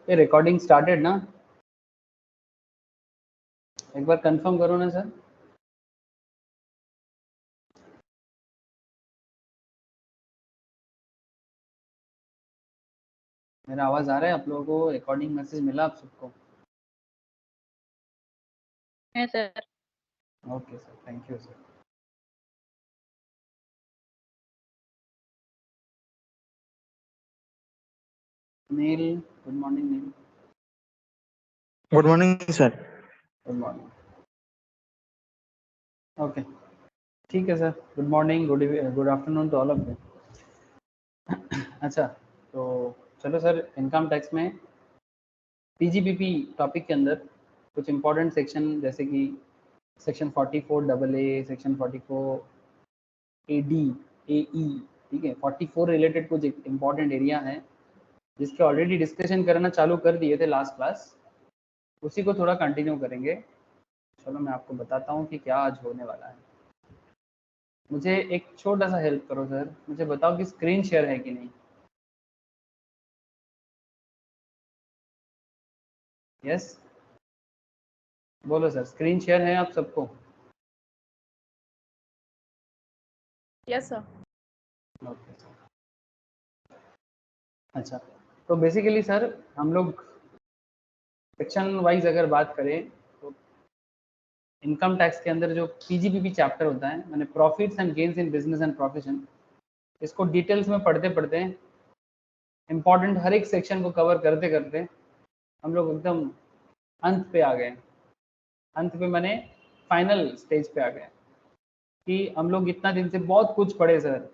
ये recording started ना, एक बार कंफर्म करो ना सर। मेरा आवाज आ रहा है आप लोगों को? रिकॉर्डिंग मैसेज मिला आप सबको? है sir. Okay sir, thank you sir. Neel, good morning Neel. Good morning sir. Good morning. Okay, ठीक है sir. Good morning, good afternoon to all of you. अच्छा, तो चलो सर, इनकम टैक्स में पीजीबीपी टॉपिक के अंदर कुछ इंपॉर्टेंट सेक्शन जैसे कि section 44 double A, section 44 AD, AE, ठीक है, 44 रिलेटेड कुछ इंपॉर्टेंट एरिया हैं जिसके ऑलरेडी डिस्कशन करना चालू कर दिए थे लास्ट क्लास, उसी को थोड़ा कंटिन्यू करेंगे। चलो मैं आपको बताता हूँ कि क्या आज होने वाला है। मुझे एक छोटा सा हेल्प करो सर, मुझे बताओ कि स्क्रीन शेयर है कि नहीं। यस, बोलो सर, स्क्रीन शेयर है आप सबको? Yes sir. Okay sir. अच्छा, तो बेसिकली सर हम लोग सेक्शन वाइज अगर बात करें तो इनकम टैक्स के अंदर जो पीजीबीपी चैप्टर होता है, मैंने profits and gains in business and profession, इसको डिटेल्स में पढ़ते पढ़ते इम्पॉर्टेंट हर एक सेक्शन को कवर करते करते हम लोग एकदम अंत पे आ गए। अंत पे मैंने फाइनल स्टेज पे आ गए कि हम लोग इतना दिन से बहुत कुछ पढ़े सर।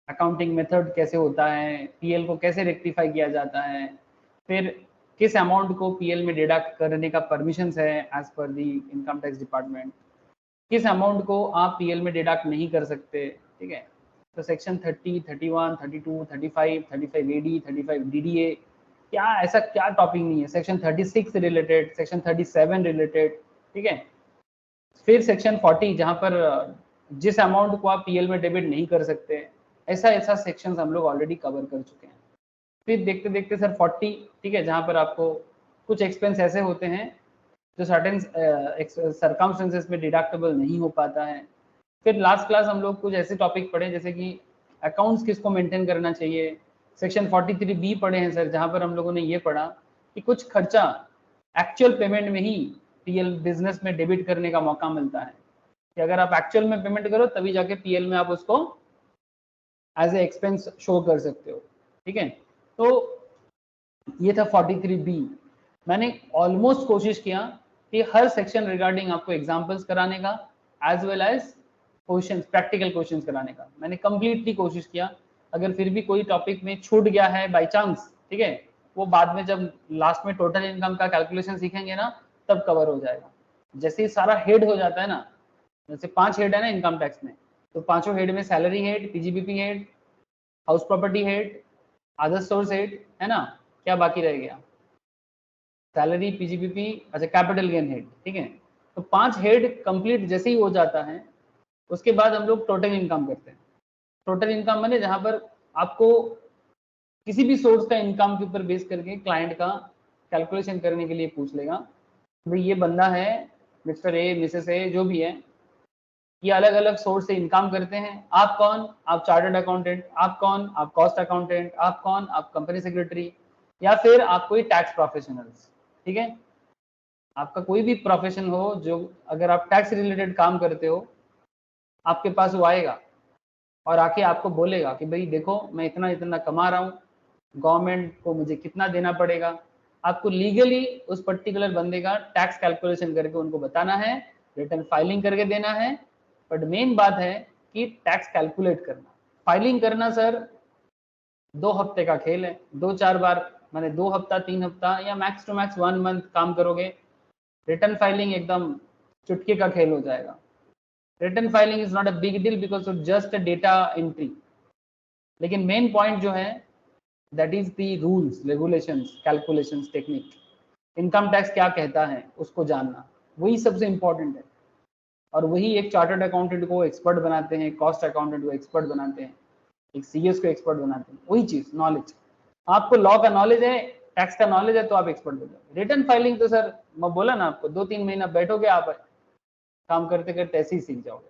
अकाउंटिंग मेथड कैसे होता है, पीएल को कैसे रेक्टिफाई किया जाता है, फिर किस अमाउंट को पीएल में डिडक्ट करने का परमिशन है एज पर दी इनकम टैक्स डिपार्टमेंट, किस अमाउंट को आप पीएल में डिडक्ट नहीं कर सकते, ठीक है। तो सेक्शन 30, 31, 32, 35, 35 एडी, 35 डीडीए, क्या ऐसा क्या टॉपिक नहीं है। सेक्शन 36 रिलेटेड, सेक्शन 37 रिलेटेड, ठीक है। फिर सेक्शन 40 जहां पर जिस अमाउंट को आप पीएल में डेबिट नहीं कर सकते, ऐसा ऐसा सेक्शंस हम लोग ऑलरेडी कवर कर चुके हैं। फिर देखते देखते सर 40, ठीक है, जहां पर आपको कुछ एक्सपेंस ऐसे होते हैं जो सर्टेन सर्कमस्टेंसेस में डिडक्टेबल नहीं हो पाता है। फिर लास्ट क्लास हम लोग कुछ ऐसे टॉपिक पढ़े जैसे कि अकाउंट्स किसको मेंटेन करना चाहिए। सेक्शन 43B पढ़े हैं सर, जहां पर हम लोगों ने ये पढ़ा कि कुछ खर्चा एक्चुअल पेमेंट में ही पीएल बिजनेस में डेबिट करने का मौका मिलता है कि अगर आप एक्चुअल में पेमेंट करो तभी जाके पीएल में आप उसको एज ए एक्सपेंस शो कर सकते हो, ठीक है। तो ये था 43B। मैंने ऑलमोस्ट कोशिश किया कि हर सेक्शन रिगार्डिंग आपको एग्जांपल्स कराने का as well as questions, practical questions कराने का मैंने कंप्लीटली कोशिश किया। अगर फिर भी कोई टॉपिक में छूट गया है बाय चांस, ठीक है, वो बाद में जब लास्ट में टोटल इनकम का कैलकुलेशन सीखेंगे ना तब कवर हो जाएगा। जैसे ही सारा हेड हो जाता है ना, जैसे 5 हेड है ना इनकम टैक्स में, तो पांचों हेड में salary head, PGBP head, house property head, other source head, है ना, क्या बाकी रह गया? सैलरी, पीजीबीपी, अच्छा कैपिटल गेन हेड, ठीक है। तो 5 हेड कंप्लीट जैसे ही हो जाता है उसके बाद हम लोग टोटल इनकम करते हैं। टोटल इनकम माने जहां पर आपको किसी भी सोर्स का इनकम के ऊपर बेस करके क्लाइंट का कैलकुलेशन करने के लिए पूछ लेगा, भाई ये बंदा है, मिस्टर ए, मिसेस ए, जो भी है, ये अलग अलग सोर्स से इनकम करते हैं। आप कौन? आप चार्टर्ड अकाउंटेंट। आप कौन? आप कॉस्ट अकाउंटेंट। आप कौन? आप कंपनी सेक्रेटरी, या फिर आप कोई टैक्स प्रोफेशनल्स, ठीक है। आपका कोई भी प्रोफेशन हो, जो अगर आप टैक्स रिलेटेड काम करते हो, आपके पास वो आएगा और आके आपको बोलेगा कि भाई देखो मैं इतना इतना कमा रहा हूँ, गवर्नमेंट को मुझे कितना देना पड़ेगा। आपको लीगली उस पर्टिकुलर बंदे का टैक्स कैलकुलेशन करके उनको बताना है, रिटर्न फाइलिंग करके देना है। बट मेन बात है कि टैक्स कैलकुलेट करना। फाइलिंग करना सर 2 हफ्ते का खेल है, 2-4 बार, माने 2 हफ्ता 3 हफ्ता या मैक्स टू मैक्स 1 मंथ काम करोगे, रिटर्न फाइलिंग एकदम चुटकी का खेल हो जाएगा। Return filing is not a big deal because of just a data entry, लेकिन मेन पॉइंट जो है that is the rules, regulations, calculations, technique. Income tax क्या कहता है उसको जानना, वही सबसे इंपॉर्टेंट है। और वही एक चार्टर्ड अकाउंटेंट को एक्सपर्ट बनाते हैं, कॉस्ट अकाउंटेंट को एक्सपर्ट बनाते हैं, एक सीएस को एक्सपर्ट बनाते हैं, वही चीज नॉलेज। आपको लॉ का नॉलेज है, टैक्स का नॉलेज है तो आप एक्सपर्ट हो जाओगे। रिटर्न फाइलिंग तो सर मैं बोला ना आपको 2-3 महीना बैठोगे आप काम करते करते ऐसे ही सीख जाओगे।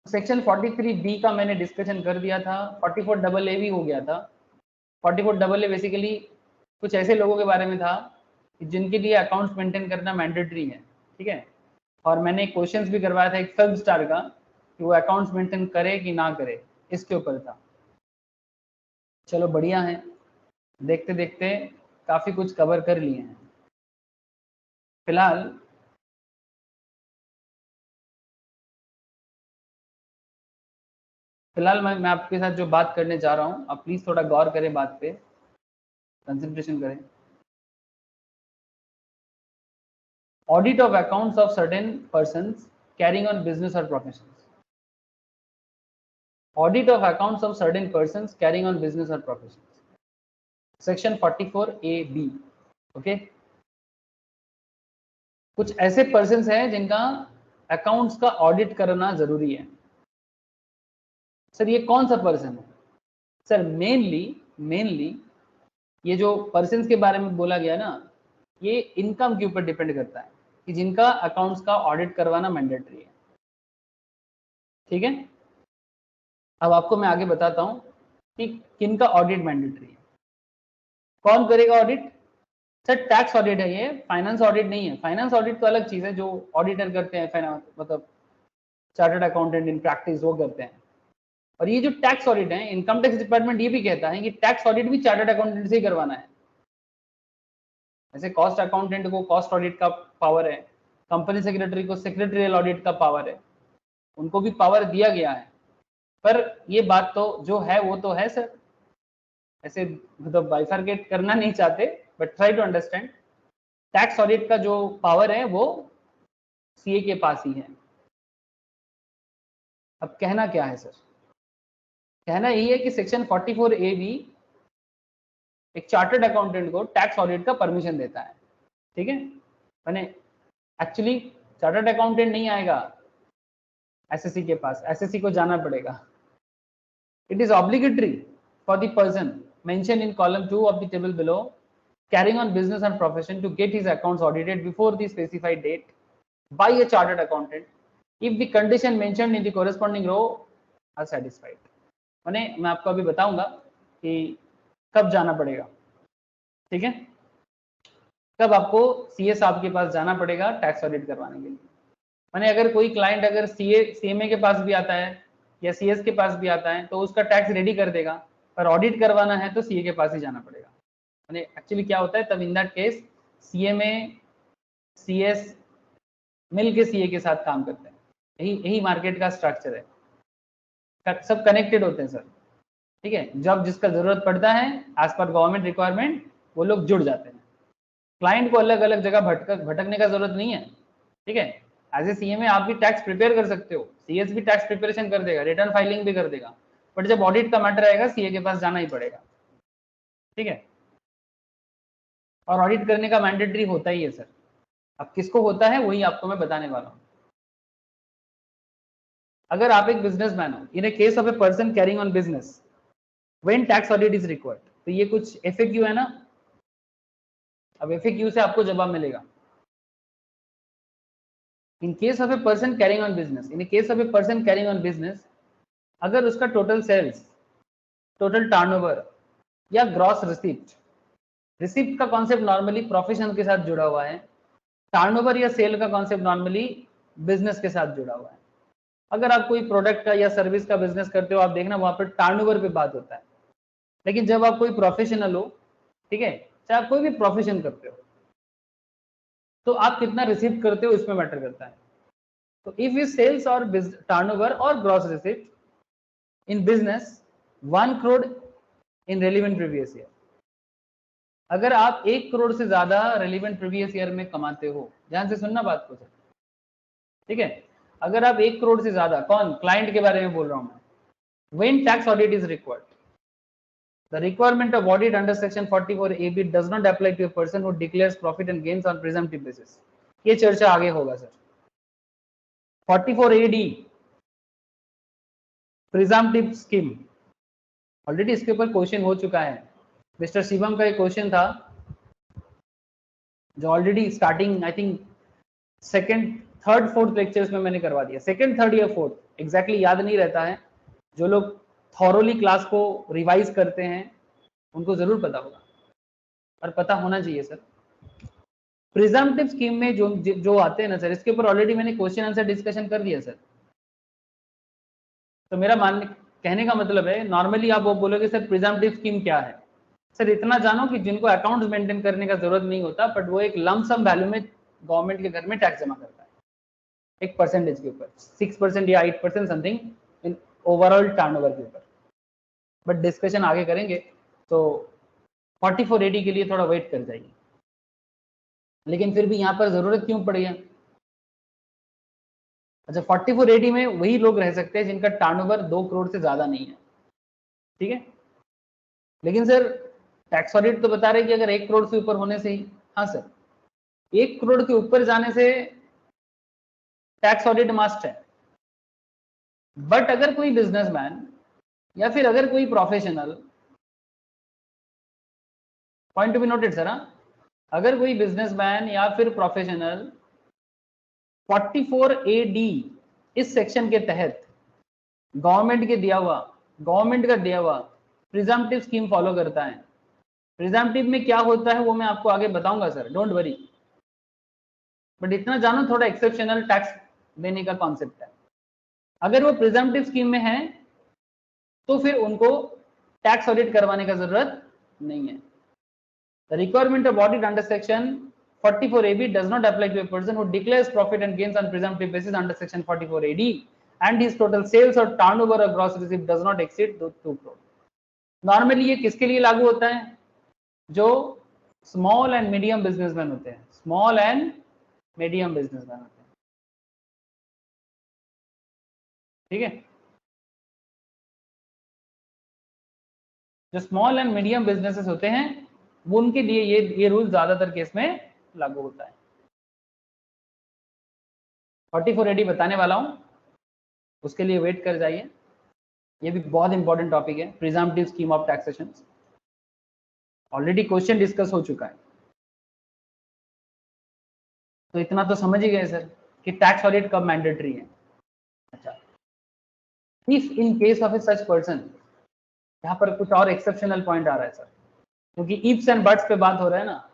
सेक्शन 43B का मैंने डिस्कशन कर दिया था, 44AA भी हो गया था। 44AA बेसिकली कुछ ऐसे लोगों के बारे में था जिनके लिए अकाउंट्स मेंटेन करना मैंडेटरी है, ठीक है। और मैंने क्वेश्चंस भी करवाया था एक 5 स्टार का कि वो अकाउंट्स मेंटेन करे कि ना करे, इसके ऊपर था। चलो बढ़िया है, देखते देखते काफी कुछ कवर कर लिए हैं। फिलहाल मैं आपके साथ जो बात करने जा रहा हूं, आप प्लीज थोड़ा गौर करें, बात पे कंसंट्रेशन करें। Audit of accounts of certain persons carrying on business or professions. Audit of accounts of certain persons carrying on business or professions. Section 44AB. Okay. कुछ ऐसे पर्सन्स हैं जिनका अकाउंट्स का ऑडिट करना जरूरी है। सर ये कौन सा पर्सन है? सर मेनली ये जो पर्सन्स के बारे में बोला गया ना, ये इनकम के ऊपर डिपेंड करता है कि जिनका अकाउंट्स का ऑडिट करवाना मैंडेटरी है, ठीक है। अब आपको मैं आगे बताता हूं कि किनका ऑडिट मैंडेटरी है, कौन करेगा ऑडिट। सर टैक्स ऑडिट है ये, फाइनेंस ऑडिट नहीं है। फाइनेंस ऑडिट तो अलग चीज है, जो ऑडिटर करते हैं, मतलब चार्टर्ड अकाउंटेंट इन प्रैक्टिस वो करते हैं। और ये जो टैक्स ऑडिट है, इनकम टैक्स डिपार्टमेंट ये भी कहता है कि टैक्स ऑडिट भी चार्टर्ड अकाउंटेंट से ही करवाना है। ऐसे कॉस्ट अकाउंटेंट को कॉस्ट ऑडिट का पावर है, कंपनी सेक्रेटरी को सेक्रेटरियल ऑडिट का पावर है, उनको भी पावर दिया गया है। पर ये बात तो जो है वो तो है सर, ऐसे मतलब बाइफरकेट करना नहीं चाहते, but try to understand. Tax audit का जो पावर है वो सीए के पास ही है। अब कहना क्या है सर? कहना यही है कि सेक्शन 44AB एक चार्टर्ड अकाउंटेंट को टैक्स ऑडिट का परमिशन देता है, ठीक है। मैंने एक्चुअली चार्टर्ड अकाउंटेंट नहीं आएगा एसएससी के पास, एसएससी को जाना पड़ेगा। It is obligatory for the person mention in column 2 of the table below carrying on business and profession to get his accounts audited before the specified date by a chartered accountant if the condition mentioned in the corresponding row are satisfied। मैंने मैं आपको अभी बताऊंगा कि कब जाना पड़ेगा, ठीक है। कब आपको सीए साहब के पास जाना पड़ेगा टैक्स ऑडिट करवाने के लिए। मैंने अगर कोई क्लाइंट अगर सीएमए के पास भी आता है या सीएस के पास भी आता है तो उसका टैक्स रेडी कर देगा, पर ऑडिट करवाना है तो सीए के पास ही जाना पड़ेगा। मैंने एक्चुअली क्या होता है तब in that case CMA CS मिल के सीए के साथ काम करते हैं। यही मार्केट का स्ट्रक्चर है, सब कनेक्टेड होते हैं सर, ठीक है। जब जिसका जरूरत पड़ता है एज पर गवर्नमेंट रिक्वायरमेंट वो लोग जुड़ जाते हैं। क्लाइंट को अलग अलग जगह भटकने का जरूरत नहीं है, ठीक है। एज ए सीएमए आप भी टैक्स प्रिपेयर कर सकते हो, सीएस भी टैक्स प्रिपरेशन कर देगा, रिटर्न फाइलिंग भी कर देगा, बट जब ऑडिट का मैटर आएगा सीए के पास जाना ही पड़ेगा, ठीक है। और ऑडिट करने का मैंडेटरी होता ही है सर। अब किसको होता है वही आपको मैं बताने वाला हूं। अगर आप एक बिजनेसमैन हो, in a case of a person carrying on business when tax audit is required, तो ये कुछ एफएक्यू है ना। अब एफएक्यू से आपको जवाब मिलेगा। इन case of a person carrying on business, in a case of a person carrying on business, अगर उसका टोटल सेल्स, टोटल टर्नओवर या ग्रॉस रिसीप्ट, रिसिप्ट का कॉन्सेप्ट नॉर्मली प्रोफेशन के साथ जुड़ा हुआ है, टर्नओवर या सेल का कॉन्सेप्ट नॉर्मली बिजनेस के साथ जुड़ा हुआ है। अगर आप कोई प्रोडक्ट का या सर्विस का बिजनेस करते हो, आप देखना वहां पर टर्नओवर पे बात होता है। लेकिन जब आप कोई प्रोफेशनल हो, ठीक है, चाहे आप कोई भी प्रोफेशन करते हो, तो आप कितना रिसीव करते हो इसमें मैटर करता है। तो इफ यू सेल्स और टर्नओवर और gross receipt in business 1 crore in relevant previous year, अगर आप 1 करोड़ से ज्यादा रेलिवेंट प्रीवियस ईयर में कमाते हो, ध्यान से सुनना बात को सर, ठीक है। अगर आप 1 करोड़ से ज्यादा, कौन, क्लाइंट के बारे में बोल रहा हूं मैं, when tax audit is required, the requirement of audit under section 44AB does not apply to a person who declares profit and gains on presumptive basis। ये चर्चा आगे होगा sir. 44AD presumptive scheme, already इसके ऊपर question हो चुका है। Mister Shivam का एक क्वेश्चन था जो already starting I think second third fourth lectures में मैंने करवा दिया, सेकंड थर्ड या फोर्थ एग्जैक्टली याद नहीं रहता है। जो लोग थॉरोली क्लास को रिवाइज करते हैं उनको जरूर पता होगा और पता होना चाहिए सर। प्रिजम्पटिव स्कीम में जो जो आते हैं ना सर, इसके ऊपर ऑलरेडी मैंने क्वेश्चन आंसर डिस्कशन कर दिया सर। तो मेरा मानने कहने का मतलब है, नॉर्मली आप वो बोलोगे सर प्रिजम्पटिव स्कीम क्या है, सर इतना जानो कि जिनको अकाउंट्स मेंटेन करने का जरूरत नहीं होता, बट वो एक लम सम वैल्यू में गवर्नमेंट के घर में टैक्स जमा करता है एक परसेंटेज के ऊपर, 6% या 8% समथिंग इन ओवरऑल टर्नओवर के ऊपर। बट डिस्कशन आगे करेंगे, तो 4480 के लिए थोड़ा वेट कर जाइए। लेकिन फिर भी यहाँ पर जरूरत क्यों पड़ी है? अच्छा, 4480 में वही लोग रह सकते हैं जिनका टर्नओवर 2 करोड़ से ज्यादा नहीं है, ठीक है। लेकिन सर टैक्स ऑडिट तो बता रहे कि अगर 1 करोड़ से ऊपर होने से ही, हाँ सर 1 करोड़ के ऊपर जाने से टैक्स ऑडिट मस्ट है। बट अगर कोई बिजनेसमैन या फिर अगर कोई professional, point to be noted sir, अगर कोई बिजनेसमैन या फिर प्रोफेशनल 44AD इस सेक्शन के तहत गवर्नमेंट का दिया हुआ प्रिजम्पटिव स्कीम फॉलो करता है, प्रिजम्पटिव में क्या होता है वो मैं आपको आगे बताऊंगा सर, डोंट वरी। बट इतना जानो थोड़ा एक्सेप्शनल टैक्स देने का कॉन्सेप्ट है। अगर वो प्रिजम्पटिव स्कीम में है तो फिर उनको टैक्स ऑडिट करवाने का जरूरत नहीं है। The requirement of audit under section 44AB does not apply to a person who declares profit and gains on presumptive basis under section 44AD and his total sales or turnover or gross receipt does not exceed 2 crore। Normally ये किसके लिए लागू होता है? जो small and medium businessman होते हैं, small and medium businessman होते हैं, ठीक है। जो स्मॉल एंड मीडियम बिजनेसेस होते हैं वो उनके लिए ये रूल ज्यादातर केस में लागू होता है। 4480 बताने वाला हूं, उसके लिए वेट कर जाइए। ये भी बहुत इंपॉर्टेंट टॉपिक है, presumptive scheme of taxation. Already question discuss हो चुका है, तो इतना तो समझ ही गए सर कि टैक्स ऑडिट कब मैंडेटरी है। अच्छा, if in case of a such person, यहाँ पर कुछ और एक्सेप्शनल पॉइंट आ रहा है सर, क्योंकि इफ्स एंड बट्स पे बात हो रहा है ना,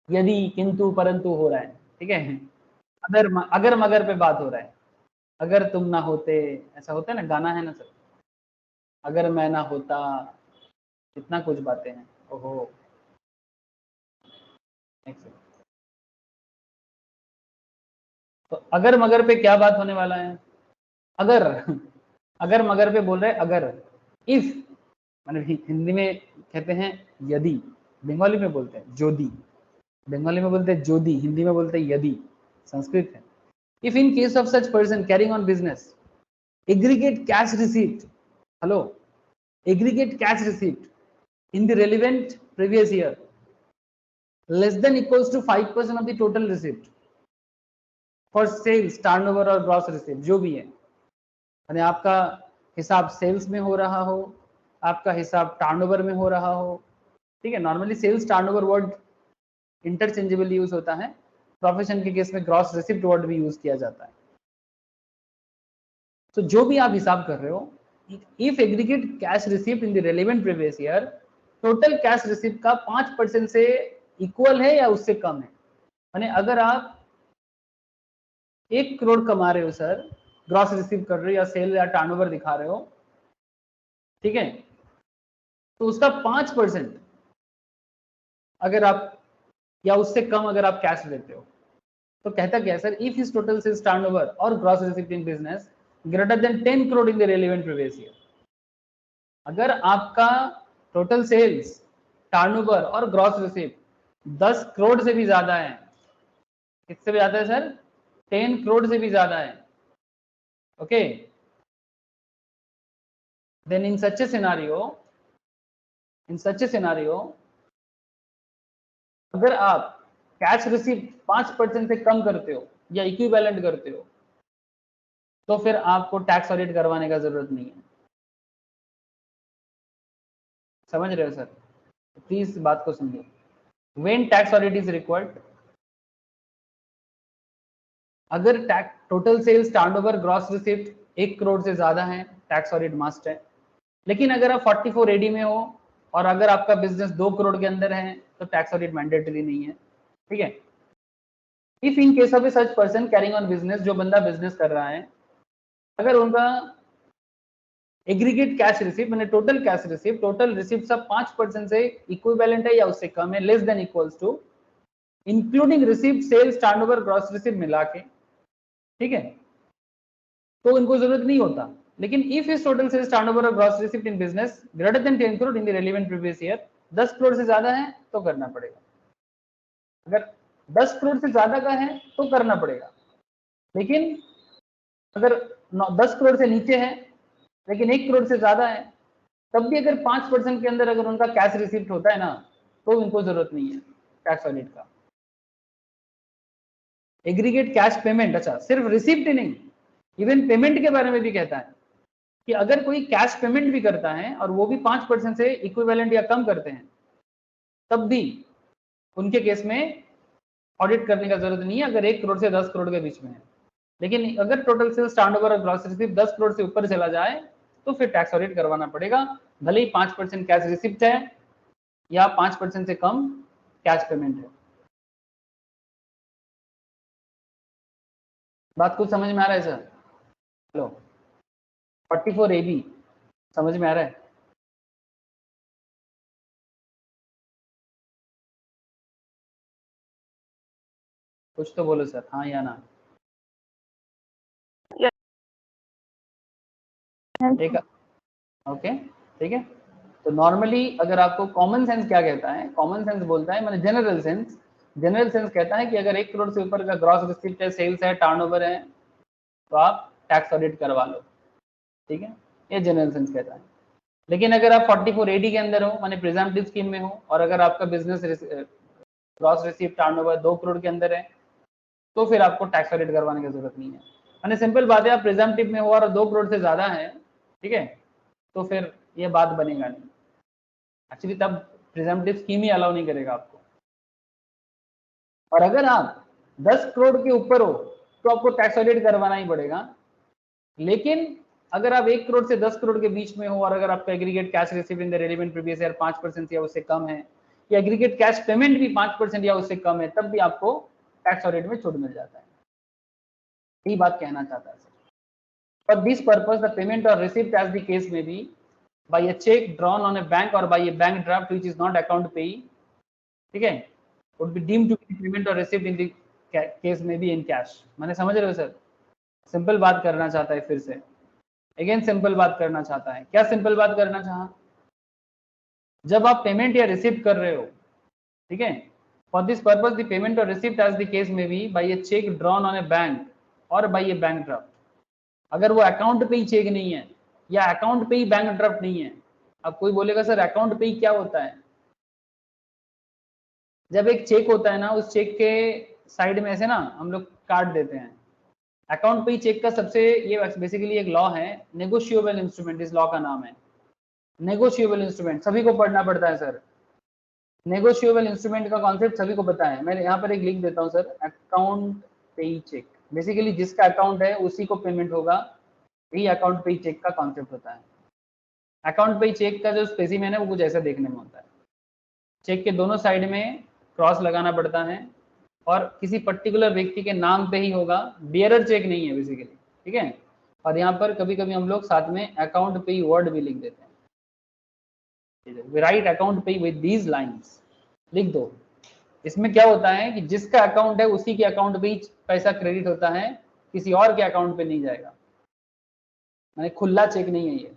यदि किंतु परंतु हो रहा है, ठीक है। अगर मगर पे बात हो रहा है, अगर तुम ना होते, ऐसा होता है ना, गाना है ना सर, अगर मैं ना होता, इतना कुछ बातें हैं। ओहो, तो अगर मगर पे क्या बात होने वाला है? अगर मगर पे बोल रहे हैं अगर, इफ मतलब हिंदी में कहते हैं यदि, बंगाली में बोलते हैं जोदी, बंगाली में बोलते हैं जोदी, हिंदी में बोलते हैं यदि, संस्कृत है। If in case of such person carrying on business aggregate cash receipt, hello, aggregate cash receipt in the relevant previous year less than equals to 5% of the total receipt for sales, turnover और gross receipt, जो भी है, यानी आपका हिसाब sales में हो रहा हो, आपका हिसाब टर्नओवर में हो रहा हो, ठीक है। Normally sales turnover word interchangeable use होता है, प्रोफेशन के केस में ग्रॉस रिसिप्ट वर्ड भी यूज किया जाता है। तो जो भी आप हिसाब कर रहे हो, if aggregate cash receipt in the relevant previous year, total cash receipt का 5% से इक्वल है या उससे कम है, यानी अगर आप 1 करोड़ कमा रहे हो सर, ग्रॉस रिसीव कर रहे हो या सेल या टर्नओवर दिखा रहे हो, ठीक है, तो उसका 5% अगर आप या उससे कम अगर आप कैश देते हो, तो कहता क्या है sir, if his total sales turnover और gross receipt in business greater than 10 crore in the relevant previous year, अगर आपका टोटल सेल्स, टर्नओवर और ग्रॉस रिसीप्ट 10 करोड़ से भी ज्यादा है, किससे भी ज्यादा है सर? 10 करोड़ से भी ज्यादा है, okay, then in such a scenario अगर आप कैश रिसीप्ट 5% से कम करते हो या इक्विवेलेंट करते हो, तो फिर आपको टैक्स ऑडिट करवाने का जरूरत नहीं है। समझ रहे हो सर? प्लीज बात को समझो। When tax audit is required, अगर tax total sales turnover gross receipt 1 crore से ज्यादा है, टैक्स ऑडिट मस्ट है। लेकिन अगर आप 44 एडी में हो और अगर आपका बिजनेस 2 करोड़ के अंदर है तो टैक्स ऑडिट मैंडेटरी नहीं है, ठीक है। If in case of a such person carrying on business, जो बंदा बिजनेस कर रहा है, अगर उनका एग्रीगेट कैश रिसिप्ट मैंने टोटल रिसिप्ट सब 5% से इक्विवेलेंट है या उससे कम है, less than equals to including receipt sales turnover gross receipt मिला के, ठीक है, तो इनको जरूरत नहीं होता। लेकिन if is total sales turnover और gross receipt in business greater than 10 crore in the relevant previous year, 10 crore से ज्यादा है तो करना पड़ेगा। अगर 10 करोड़ से ज्यादा का है तो करना पड़ेगा। लेकिन अगर 10 करोड़ से नीचे है लेकिन 1 करोड़ से ज्यादा है, तब भी अगर 5% के अंदर अगर उनका कैश रिसिप्ट होता है ना, तो इनको जरूरत नहीं है टैक्स ऑडिट का। एग्रीगेट कैश पेमेंट, अच्छा सिर्फ रिसिप्ट ही नहीं, इवन पेमेंट के बारे में भी कहता है कि अगर कोई कैश पेमेंट भी करता है और वो भी 5% से इक्विवेलेंट या कम करते हैं, तब भी उनके केस में ऑडिट करने का जरूरत नहीं है अगर 1 करोड़ से 10 करोड़ के बीच में है। लेकिन अगर टोटल सेल्स टर्नओवर और ग्रॉस रिसिप्ट 10 करोड़ से ऊपर चला जाए तो फिर टैक्स ऑडिट करवाना पड़ेगा, भले ही 5% कैश रिसिप्ट है या 5% से कम कैश पेमेंट है। बात कुछ समझ में आ रहा है सर? हेलो, 44 AB समझ में आ रहा है? कुछ तो बोलो सर, हाँ या ना। ठीक है, ओके, ठीक है। तो नॉर्मली अगर आपको कॉमन सेंस क्या कहता है, कॉमन सेंस बोलता है, मैंने जनरल सेंस कहता है कि अगर 1 करोड़ से ऊपर का ग्रॉस रिसिप्ट है, सेल्स है, टर्नओवर है, तो आप टैक्स ऑडिट करवा लो, ठीक है, ये जनरल सेंस कहता है। लेकिन अगर आप 44 AD के अंदर हो, माने प्रिजम्पटिव स्कीम में हो, और अगर आपका business gross receipt turnover 2 crore के अंदर है, तो फिर आपको टैक्स ऑडिट करवाने की जरूरत नहीं है। माने सिंपल बात है, आप प्रिजम्पटिव में हो और 2 करोड़ से ज्यादा है, ठीक है, तो फिर ये बात बनेगा नहीं। एक्चुअली तब प्रिजम्पटिव स्कीम ही अलाउ नहीं करेगा आपको। और अगर आप 10 करोड़ के ऊपर हो तो आपको टैक्स ऑडिट करवाना ही पड़ेगा। लेकिन अगर आप 1 करोड़ से 10 करोड़ के बीच में हो और अगर आपका aggregate cash receive in the relevant previous year 5% या उससे कम है, या एग्रीगेट कैश पेमेंट भी 5% या उससे कम है, तब भी आपको टैक्स ऑडिट में छूट मिल जाता है। यही बात कहना चाहता है sir. For this purpose, the payment or receipt, as the case may be, by a check drawn on a bank or by a bank draft which is not account payee, ठीक है, would be deemed to be payment or receipt in the case may be in cash। मैंने समझ रहे हो sir? Simple बात करना चाहता है, फिर से अगेन सिंपल बात करना चाहता है। क्या सिंपल बात करना चाहा? जब आप पेमेंट या रिसिप्ट कर रहे हो, ठीक है, for this purpose the payment और रिसिप्ट एज द केस में be by a cheque drawn on a bank और बाय ए बैंक ड्राफ्ट, अगर वो अकाउंट पे ही चेक नहीं है या अकाउंट पे ही बैंक ड्राफ्ट नहीं है। अब कोई बोलेगा सर अकाउंट पे ही क्या होता है? जब एक चेक होता है ना, उस चेक के साइड में ऐसे ना हम लोग काट देते हैं। अकाउंट पे ही चेक का सबसे, ये बेसिकली एक लॉ है, नेगोशिएबल इंस्ट्रूमेंट, इस लॉ का नाम है नेगोशिएबल इंस्ट्रूमेंट। सभी को पढ़ना पड़ता है सर। नेगोशिएबल इंस्ट्रूमेंट का कॉन्सेप्ट सभी को पता है। मैं यहाँ पर एक लिख देता हूँ सर, अकाउंट पे ही चेक, बेसिकली जिसका अकाउंट है उसी को पेमेंट होगा, यही अकाउंट पे ही चेक का कॉन्सेप्ट होता है। अकाउंट पे ही चेक का जो स्पेसिमेन है वो कुछ ऐसा देखने में होता है। चेक के दोनों साइड में क्रॉस लगाना पड़ता है और किसी पर्टिकुलर व्यक्ति के नाम पे ही होगा, बियरर चेक नहीं है बेसिकली, ठीक है। और यहाँ पर कभी कभी हम लोग साथ में अकाउंट पे ही वर्ड भी लिख देते हैं, राइट अकाउंट पे विद दीज लाइंस, लिख दो। इसमें क्या होता है कि जिसका अकाउंट है उसी के अकाउंट पे ही पैसा क्रेडिट होता है, किसी और के अकाउंट पे नहीं जाएगा, मैंने खुला चेक नहीं है ये।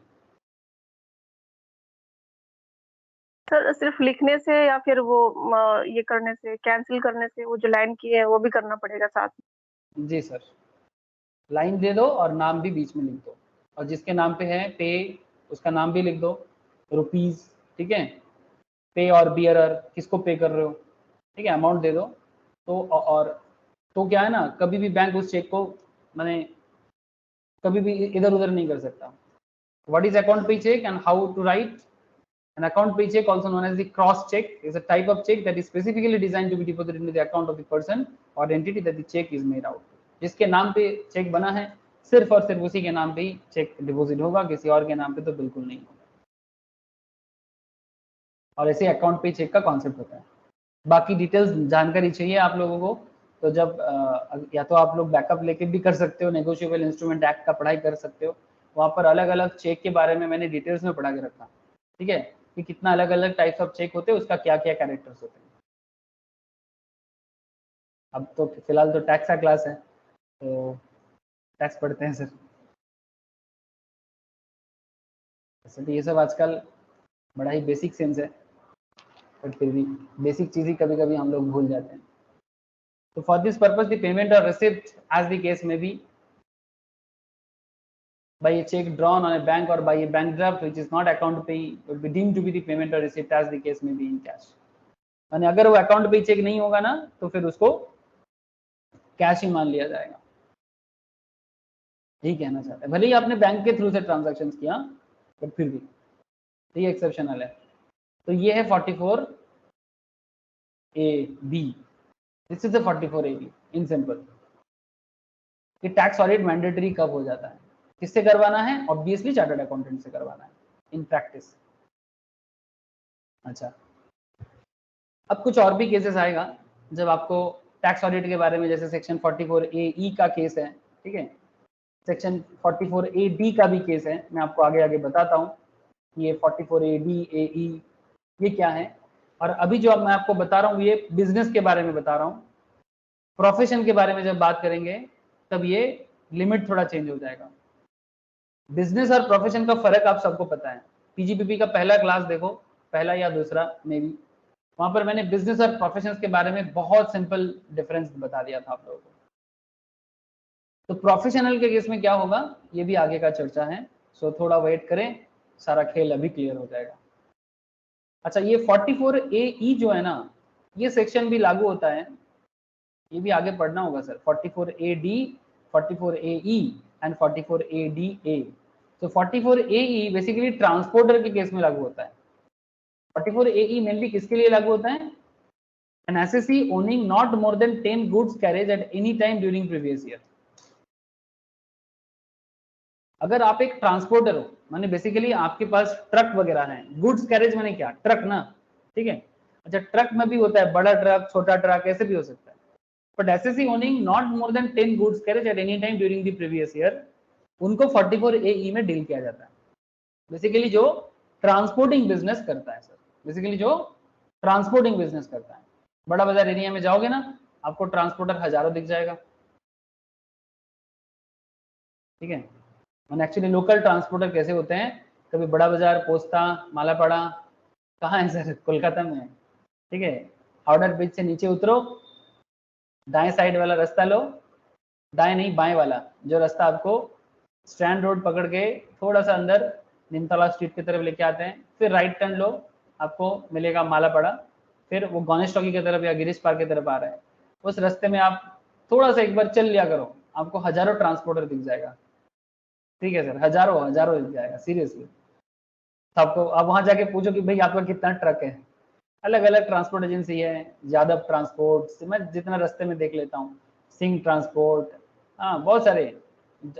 सर सिर्फ लिखने से या फिर वो ये करने से, कैंसिल करने से, वो जो लाइन की है वो भी करना पड़ेगा साथ में? जी सर, लाइन दे दो और नाम भी बीच में लिख दो, और जिसके नाम पे है पे उसका नाम भी लिख दो, रुपीज, ठीक है, पे और बियरर किसको पे कर रहे हो, ठीक है, अमाउंट दे दो। तो और तो क्या है ना, कभी भी बैंक उस चेक को मैंने कभी भी इधर उधर नहीं कर सकता। व्हाट इज अकाउंट पे cheque and how to write? An account pay check, also known as the cross check, is a type of check that is specifically designed to be deposited into the account of the person or entity that the check is made out. जिसके नाम पे check बना है सिर्फ और सिर्फ उसी के नाम पे ही चेक डिपॉजिट होगा, किसी और के नाम पे तो बिल्कुल नहीं होगा। और ऐसे अकाउंट पे चेक का कॉन्सेप्ट होता है। बाकी डिटेल्स जानकारी चाहिए आप लोगों को तो जब या तो आप लोग बैकअप लेके भी कर सकते हो, नेगोशिएबल इंस्ट्रूमेंट एक्ट का पढ़ाई कर सकते हो, वहाँ पर अलग अलग चेक के बारे में मैंने डिटेल्स में पढ़ा के रखा, ठीक है, कि कितना अलग अलग टाइप्स ऑफ चेक होते हैं, उसका क्या क्या कैरेक्टर्स होते हैं। अब तो फिलहाल तो टैक्स का क्लास है तो टैक्स पढ़ते हैं सर। वैसे तो ये सब आजकल बड़ा ही बेसिक सेंस है, बट फिर भी बेसिक चीज़ ही कभी कभी हम लोग भूल जाते हैं। तो for this purpose the payment और रिसिप्ट एज द केस में B by a check drawn on a bank or by a bank draft which is not account pay will be deemed to be the payment or receipt as the case may be in cash। यानी अगर वो account पे check नहीं होगा ना तो फिर उसको कैश ही मान लिया जाएगा। यही कहना चाहते हैं, भले ही आपने बैंक के थ्रू से ट्रांजैक्शन किया बट फिर भी ये एक्सेप्शनल है। तो ये है 44AB, this is the 44AB in simple. कि टैक्स ऑडिट मैंडेटरी कब हो जाता है, किससे करवाना है? ऑब्वियसली चार्टर्ड अकाउंटेंट से करवाना है इन प्रैक्टिस। अच्छा, अब कुछ और भी केसेस आएगा जब आपको टैक्स ऑडिट के बारे में, जैसे सेक्शन 44AE का केस है, ठीक है, सेक्शन 44AD का भी केस है, मैं आपको आगे आगे बताता हूँ ये 44AD AE ये क्या है। और अभी जो अब मैं आपको बता रहा हूँ ये बिजनेस के बारे में बता रहा हूँ। प्रोफेशन के बारे में जब बात करेंगे तब ये लिमिट थोड़ा चेंज हो जाएगा। बिजनेस और प्रोफेशन का फर्क आप सबको पता है, पीजीपीपी का पहला क्लास देखो, पहला या दूसरा मे बी, वहां पर मैंने बिजनेस और प्रोफेशन के बारे में बहुत सिंपल डिफरेंस बता दिया था आप लोगों को। तो प्रोफेशनल के केस में क्या होगा ये भी आगे का चर्चा है, सो थोड़ा वेट करें, सारा खेल अभी क्लियर हो जाएगा। अच्छा, ये 44AE जो है ना, ये सेक्शन भी लागू होता है, ये भी आगे पढ़ना होगा sir. 44AD, 44AE and 44ADA। तो 44AE बेसिकली ट्रांसपोर्टर के केस में लागू होता है। 44AE मेनली किसके लिए लागू होता है? An assessee owning not more than 10 goods carriage at any time during previous year। अगर आप एक ट्रांसपोर्टर हो, माने बेसिकली आपके पास ट्रक वगैरह हैं, गुड्स कैरेज माने क्या? ट्रक ना, ठीक है। अच्छा, ट्रक में भी होता है बड़ा ट्रक, छोटा ट्रक, ऐसे भी हो सकता है। But SSC owning not more than 10 goods carriage at any time during the previous year, उनको 44AE में डील किया जाता है। बेसिकली जो ट्रांसपोर्टिंग बिजनेस करता है सर, बेसिकली जो ट्रांसपोर्टिंग बिजनेस करता है। बड़ा बाजार एरिया में जाओगे ना, आपको ट्रांसपोर्टर हजारों दिख जाएगा, ठीक है। मैंने एक्चुअली लोकल ट्रांसपोर्टर कैसे होते हैं, कभी बड़ा बाजार, पोस्ता, मालापाड़ा, कहाँ है सर? कोलकाता में है, ठीक है। हावड़ा ब्रिज से नीचे उतरो, दाएं साइड वाला रास्ता लो, दाएं नहीं बाएं वाला जो रास्ता आपको स्टैंड रोड पकड़ के थोड़ा सा अंदर निमतला स्ट्रीट की तरफ लेके आते हैं, फिर राइट टर्न लो, आपको मिलेगा मालापाड़ा, फिर वो गणेश टॉकी की तरफ या गिरीश पार्क की तरफ आ रहा है, उस रास्ते में आप थोड़ा सा एक बार चल लिया करो, आपको हजारों ट्रांसपोर्टर दिख जाएगा, ठीक है सर, हजारों हजारों दिख जाएगा सीरियसली। तो आपको आप वहां जाके पूछो कि भाई आपका कितना ट्रक है, अलग अलग ट्रांसपोर्ट एजेंसी है, यादव ट्रांसपोर्ट, मैं जितना रास्ते में देख लेता हूँ, सिंह ट्रांसपोर्ट, हाँ बहुत सारे,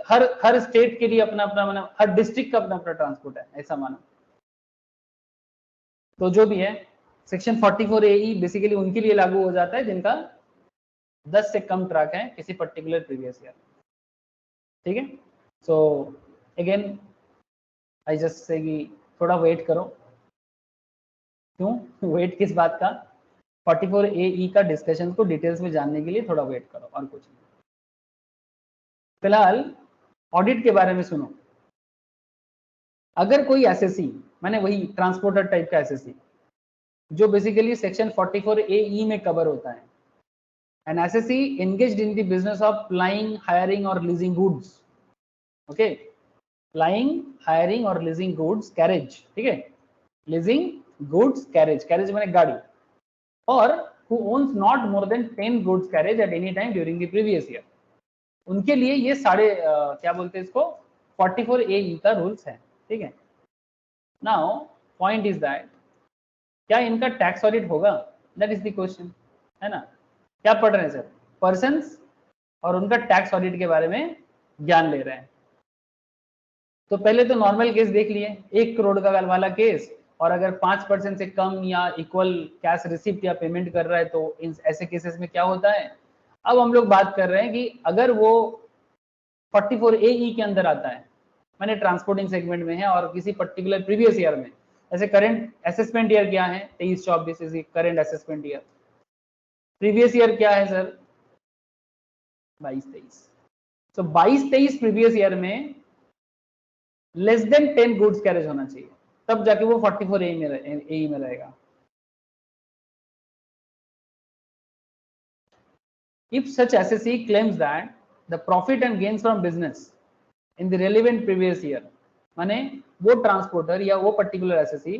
हर स्टेट के लिए अपना अपना, मतलब हर डिस्ट्रिक्ट का अपना अपना ट्रांसपोर्ट है, ऐसा मानो। तो जो भी है, सेक्शन 44AE बेसिकली उनके लिए लागू हो जाता है जिनका 10 से कम ट्रक है किसी पर्टिकुलर प्रीवियस ईयर, ठीक है। So again I just say कि थोड़ा वेट करो। क्यों वेट, किस बात का? 44AE का डिस्कशन को डिटेल्स में जानने के लिए थोड़ा वेट करो, और कुछ नहीं। फिलहाल ऑडिट के बारे में सुनो। अगर कोई एसएससी, मैंने वही ट्रांसपोर्टर टाइप का एसएससी जो बेसिकली सेक्शन 44AE में कवर होता है, an SSC engaged in the business of flying, hiring और leasing goods, okay, flying, hiring और लीजिंग गुड्स कैरेज, ठीक है, लीजिंग गुड्स कैरेज, कैरेज मैंने गाड़ी, और who owns not more than 10 goods carriage at any time during the previous year, उनके लिए ये क्या बोलते हैं इसको, 44AE का रूल्स है, ठीक है। नाउ पॉइंट इज दैट क्या इनका टैक्स ऑडिट होगा, दैट इज द क्वेश्चन, है ना। क्या पढ़ रहे हैं सर, पर्सन्स और उनका टैक्स ऑडिट के बारे में ज्ञान ले रहे हैं। तो पहले तो नॉर्मल केस देख लिए, 1 करोड़ का वाला केस, और अगर 5% से कम या इक्वल कैश रिसिप्ट या पेमेंट कर रहा है तो इन ऐसे केसेस में क्या होता है। अब हम लोग बात कर रहे हैं कि अगर वो 44AE के अंदर आता है, मैंने ट्रांसपोर्टिंग सेगमेंट में है और किसी पर्टिकुलर प्रीवियस ईयर में, ऐसे करंट असेसमेंट ईयर क्या है, 23-24 is current assessment year. Previous year क्या है सर, 22-23। तो 22-23 प्रीवियस ईयर में लेस देन 10 गुड्स कैरेज होना चाहिए, तब जाके वो 44AE में रहेगा। If such assessee claims that the profit and gains from business in the relevant previous year, माने वो ट्रांसपोर्टर या वो पर्टिकुलर एसएससी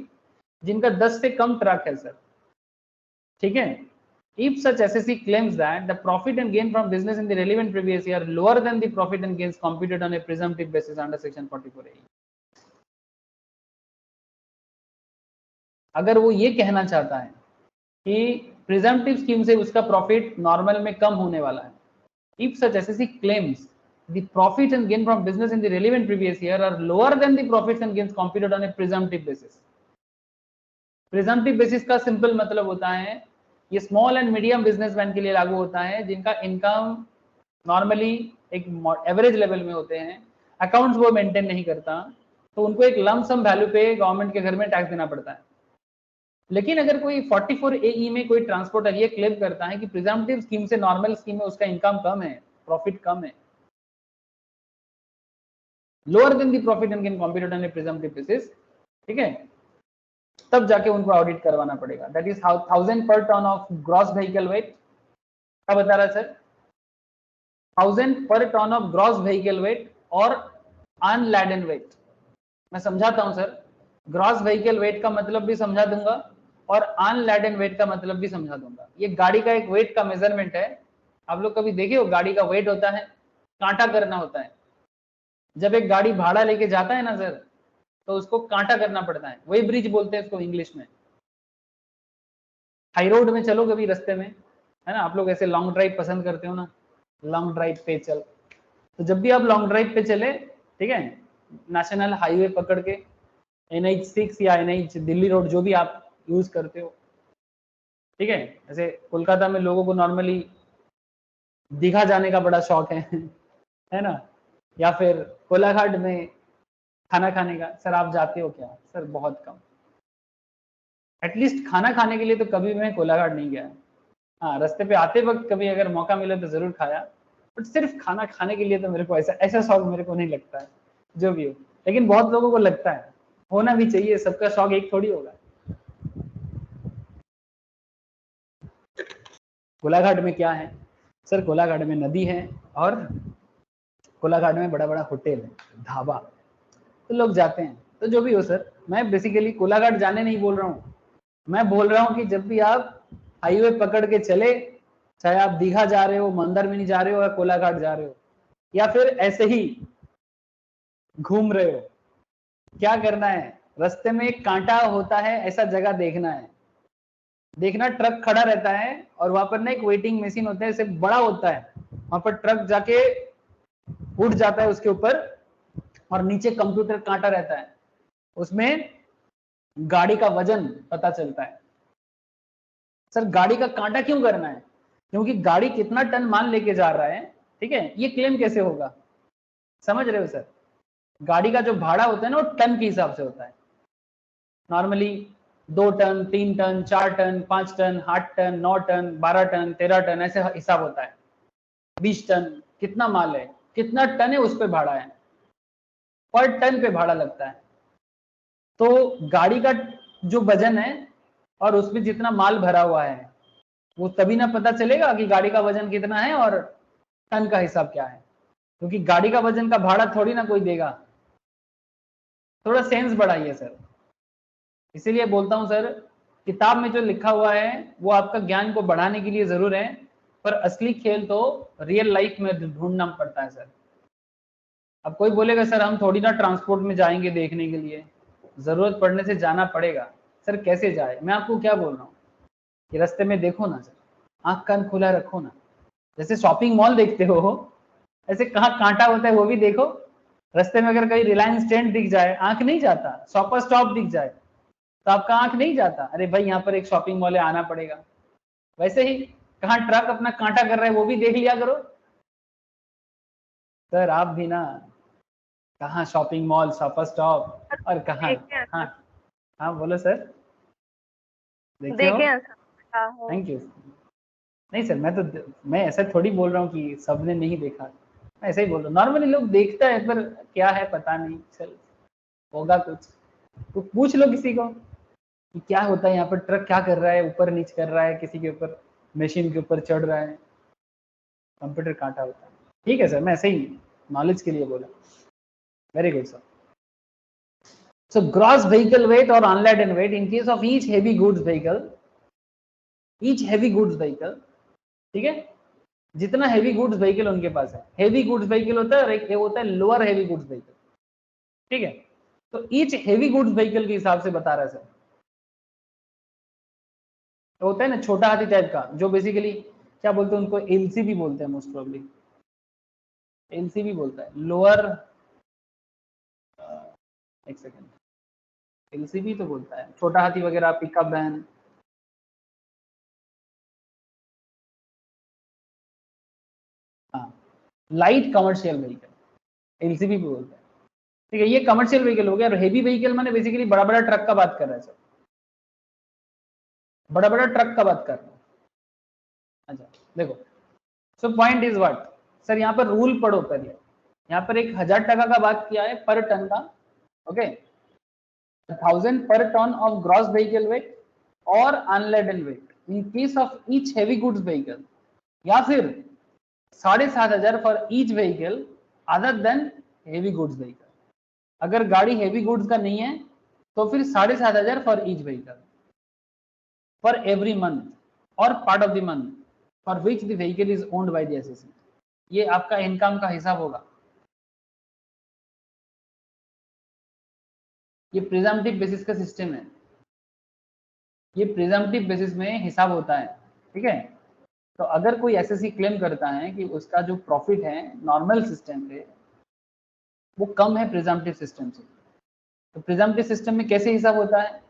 जिनका 10 से कम ट्रक है सर, ठीक है। If such assessee claims that the profit and gain from business in the relevant previous year lower than the profit and gains computed on a presumptive basis under section 44AE, अगर वो ये कहना चाहता है कि presumptive scheme से उसका profit normal में कम होने वाला है, if such assessee claims the profit and gain from business in the relevant previous year are lower than the profits and gains computed on a presumptive basis. presumptive basis का simple मतलब होता है, ये small and medium businessman के लिए लागू होता है जिनका इनकम नॉर्मली एक एवरेज लेवल में होते हैं, अकाउंट्स वो मेंटेन नहीं करता, तो उनको एक लम सम वैल्यू पे गवर्नमेंट के घर में टैक्स देना पड़ता है। लेकिन अगर कोई 44AE में कोई ट्रांसपोर्टर ये क्लेम करता है कि प्रिजम्पटिव स्कीम से नॉर्मल स्कीम में उसका इनकम कम है, प्रॉफिट कम है, lower than the profit and gain computed on a presumptive basis, ठीक है, तब जाके उनको ऑडिट करवाना पड़ेगा। That is 1000 per ton of gross vehicle weight. क्या बता रहा है sir, 1000 per ton of gross vehicle weight और अनलैडन वेट। मैं समझाता हूं सर, ग्रॉस व्हीकल वेट का मतलब भी समझा दूंगा और अनलैडन वेट का मतलब भी समझा दूंगा। ये गाड़ी का एक वेट का मेजरमेंट है। आप लोग कभी देखे हो, गाड़ी का वेट होता है, कांटा करना होता है। जब एक गाड़ी भाड़ा लेके जाता है ना सर, तो उसको कांटा करना पड़ता है, वही ब्रिज बोलते हैं इसको इंग्लिश में। हाई रोड में चलो कभी रास्ते में, है ना, आप लोग ऐसे लॉन्ग ड्राइव पसंद करते हो ना, लॉन्ग ड्राइव पे चल, तो जब भी आप लॉन्ग ड्राइव पे चले, ठीक है, नेशनल हाईवे पकड़ के NH6 या NH दिल्ली रोड जो भी आप यूज करते हो, ठीक है। ऐसे कोलकाता में लोगों को नॉर्मली दीघा जाने का बड़ा शौक है ना, या फिर कोलाघाट में खाना खाने का। सर आप जाते हो क्या, सर बहुत कम, एटलीस्ट खाना खाने के लिए तो कभी मैं कोलाघाट नहीं गया। हाँ, रास्ते पे आते वक्त कभी अगर मौका मिला तो जरूर खाया, बट सिर्फ खाना खाने के लिए तो मेरे को ऐसा शौक मेरे को नहीं लगता है, जो भी हो। लेकिन बहुत लोगों को लगता है, होना भी चाहिए, सबका शौक एक थोड़ी होगा। कोलाघाट में क्या है सर, कोलाघाट में नदी है और कोलाघाट में बड़ा बड़ा होटल है, ढाबा, तो लोग जाते हैं। तो जो भी हो सर, मैं बेसिकली कोलाघाट जाने नहीं बोल रहा हूँ, मैं बोल रहा हूँ कि जब भी आप हाईवे पकड़ के चले, चाहे आप दीघा जा रहे हो, मंदारमनी जा रहे हो या कोलाघाट जा रहे हो, या फिर ऐसे ही घूम रहे हो, क्या करना है, रास्ते में एक कांटा होता है, ऐसा जगह देखना है। देखना, ट्रक खड़ा रहता है और वहां पर ना एक वेटिंग मशीन होता है, ऐसे बड़ा होता है, वहां पर ट्रक जाके उठ जाता है उसके ऊपर, और नीचे कंप्यूटर कांटा रहता है, उसमें गाड़ी का वजन पता चलता है। सर गाड़ी का कांटा क्यों करना है, क्योंकि गाड़ी कितना टन माल लेके जा रहा है, ठीक है, ये क्लेम कैसे होगा, समझ रहे हो सर। गाड़ी का जो भाड़ा होता है ना, वो टन के हिसाब से होता है। Normally 2 ton, 3 ton, 4 ton, 5 ton, 8 ton, 9 ton, 12 ton, 13 ton, ऐसे हिसाब होता है। 20 टन, कितना माल है, कितना टन है, उस पर भाड़ा है, पर टन पे भाड़ा लगता है। तो गाड़ी का जो वजन है और उसमें जितना माल भरा हुआ है, वो तभी ना पता चलेगा कि गाड़ी का वजन कितना है और टन का हिसाब क्या है, क्योंकि गाड़ी का वजन का भाड़ा थोड़ी ना कोई देगा। थोड़ा सेंस बढ़ाइए सर, इसीलिए बोलता हूं सर, किताब में जो लिखा हुआ है वो आपका ज्ञान को बढ़ाने के लिए जरूर है, पर असली खेल तो रियल लाइफ में ढूंढना पड़ता है सर। अब कोई बोलेगा सर हम थोड़ी ना ट्रांसपोर्ट में जाएंगे देखने के लिए, जरूरत पड़ने से जाना पड़ेगा। सर कैसे जाए? मैं आपको क्या बोल रहा हूँ कि रास्ते में देखो ना सर, आंख कान खुला रखो ना। जैसे शॉपिंग मॉल देखते हो ऐसे कहाँ कांटा होता है वो भी देखो। रास्ते में अगर कहीं रिलायंस ट्रेंड दिख जाए, आंख नहीं जाता। शॉपर स्टॉप दिख जाए तो आपका आंख नहीं जाता, अरे भाई यहाँ पर एक शॉपिंग मॉल है, आना पड़ेगा। वैसे ही कहाँ ट्रक अपना कांटा कर रहा है वो भी देख लिया करो। सर आप भी ना, कहाँ शॉपिंग मॉल, शॉपर स्टॉप और कहाँ। देखे हैं हाँ सर, हाँ बोलो सर। देखे हो? देखे हैं सर। हाँ, हाँ। Thank you. नहीं सर, मैं ऐसा थोड़ी बोल रहा हूँ कि सबने नहीं देखा, मैं ऐसे ही बोल रहा हूँ। नॉर्मली लोग देखता है पर क्या है पता नहीं, चल होगा कुछ तो पूछ लो किसी को कि क्या होता है यहाँ पर, ट्रक क्या कर रहा है, ऊपर नीचे कर रहा है, किसी के ऊपर मशीन के ऊपर चढ़ रहा है, कंप्यूटर कांटा होता है। ठीक है सर, मैं ऐसे ही नॉलेज के लिए बोला। Very good sir. So gross vehicle weight or unladen weight in case of each heavy goods vehicle, ठीक है, जितना हेवी गुड्स व्हीकल उनके पास है। हेवी गुड्स व्हीकल होता है और एक होता है लोअर हेवी गुड्स व्हीकल, ठीक है। तो ईच हेवी गुड्स व्हीकल के हिसाब से बता रहा है सर। तो होता है ना छोटा हाथी टाइप का, जो बेसिकली क्या बोलते हैं उनको, एलसीबी बोलते हैं मोस्ट प्रोबेबली, एलसीबी बोलता है लोअर, एक सेकेंड, एलसीबी तो बोलता है छोटा हाथी वगैरह, पिकअप वैन। हाँ, लाइट कमर्शियल व्हीकल एलसीबी भी बोलते हैं, ठीक है। ये कमर्शियल व्हीकल हो गया। और हेवी व्हीकल माने बेसिकली बड़ा बड़ा ट्रक का बात कर रहा है सर, बड़ा बड़ा ट्रक का बात कर रहा है। अच्छा देखो, so point is what sir, यहाँ पर रूल पढ़ो पहले। यहाँ पर 1000 टका का बात किया है पर टन का, okay. 1000 per ton of gross vehicle weight or unladen weight in case of each heavy goods vehicle, या फिर 7500 for each vehicle other than heavy goods vehicle। अगर गाड़ी हेवी गुड्स का नहीं है तो फिर 7500 for each vehicle for every month और part of the month for which the vehicle is owned by the SSC. ये आपका इनकम का हिसाब होगा। ये प्रिजम्पटिव बेसिस का सिस्टम है, ये प्रिजम्पटिव बेसिस में हिसाब होता है, ठीक है। तो अगर कोई एसएससी क्लेम करता है कि उसका जो प्रॉफिट है नॉर्मल सिस्टम पे वो कम है प्रिजम्पटिव सिस्टम से, तो प्रिजम्पटिव सिस्टम में कैसे हिसाब होता है,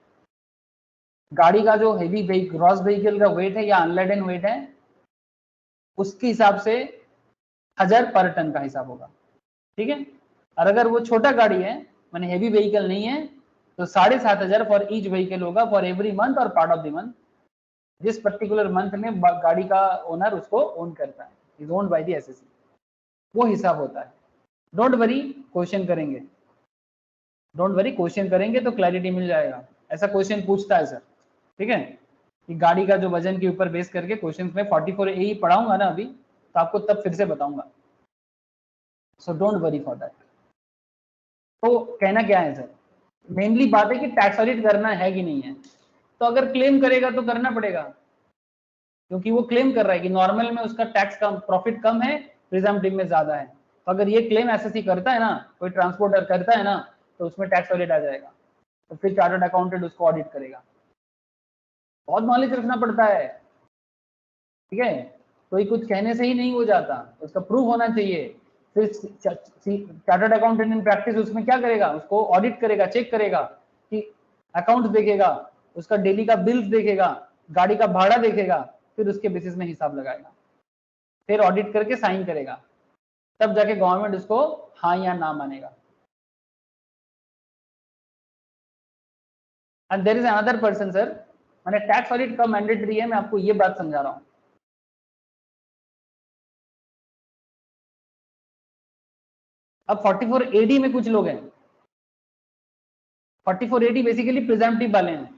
गाड़ी का जो हेवी ग्रॉस व्हीकल का वेट है या अनलेडन वेट है उसके हिसाब से 1000 पर टन का हिसाब होगा, ठीक है। और अगर वो छोटा गाड़ी है माने हेवी व्हीकल नहीं है तो 7500 फॉर ईच व्हीकल होगा फॉर एवरी मंथ और पार्ट ऑफ द मंथ, जिस पर्टिकुलर मंथ में गाड़ी का ओनर उसको ओन करता है, is owned by the SSC, वो हिसाब होता है। डोंट वरी, क्वेश्चन करेंगे, डोंट वरी क्वेश्चन करेंगे तो क्लैरिटी मिल जाएगा। ऐसा क्वेश्चन पूछता है सर, ठीक है, कि गाड़ी का जो वजन के ऊपर बेस करके क्वेश्चन में 44A ही पढ़ाऊंगा ना अभी, तो आपको तब फिर से बताऊंगा। So don't worry for that. तो कहना क्या है सर, मेनली बात है कि टैक्स ऑडिट करना है कि नहीं है। तो अगर क्लेम करेगा तो करना पड़ेगा, क्योंकि वो क्लेम कर रहा है कि नॉर्मल में उसका टैक्स कम, प्रॉफिट कम है, प्रिजम्पटिव में ज्यादा है। तो अगर ये क्लेम एसएससी करता है ना, कोई ट्रांसपोर्टर करता है ना, तो उसमें टैक्स ऑडिट आ जाएगा, तो फिर चार्टर्ड अकाउंटेंट उसको ऑडिट करेगा। बहुत नॉलेज रखना पड़ता है, ठीक है। कोई कुछ कहने से ही नहीं हो जाता, उसका प्रूफ होना चाहिए। फिर चार्टर्ड अकाउंटेंट इन प्रैक्टिस उसमें क्या करेगा, उसको ऑडिट करेगा, चेक करेगा कि अकाउंट देखेगा, उसका डेली का बिल्स देखेगा, गाड़ी का भाड़ा देखेगा, फिर उसके बेसिस में हिसाब लगाएगा, फिर ऑडिट करके साइन करेगा, तब जाके गवर्नमेंट उसको हाँ या ना मानेगा। And there is another person sir, मैंने टैक्स ऑडिट कब मैंडेटरी है, मैं आपको ये बात समझा रहा हूँ। अब 44AD में कुछ लोग हैं, 44AD बेसिकली प्रिजम्पटिव वाले हैं।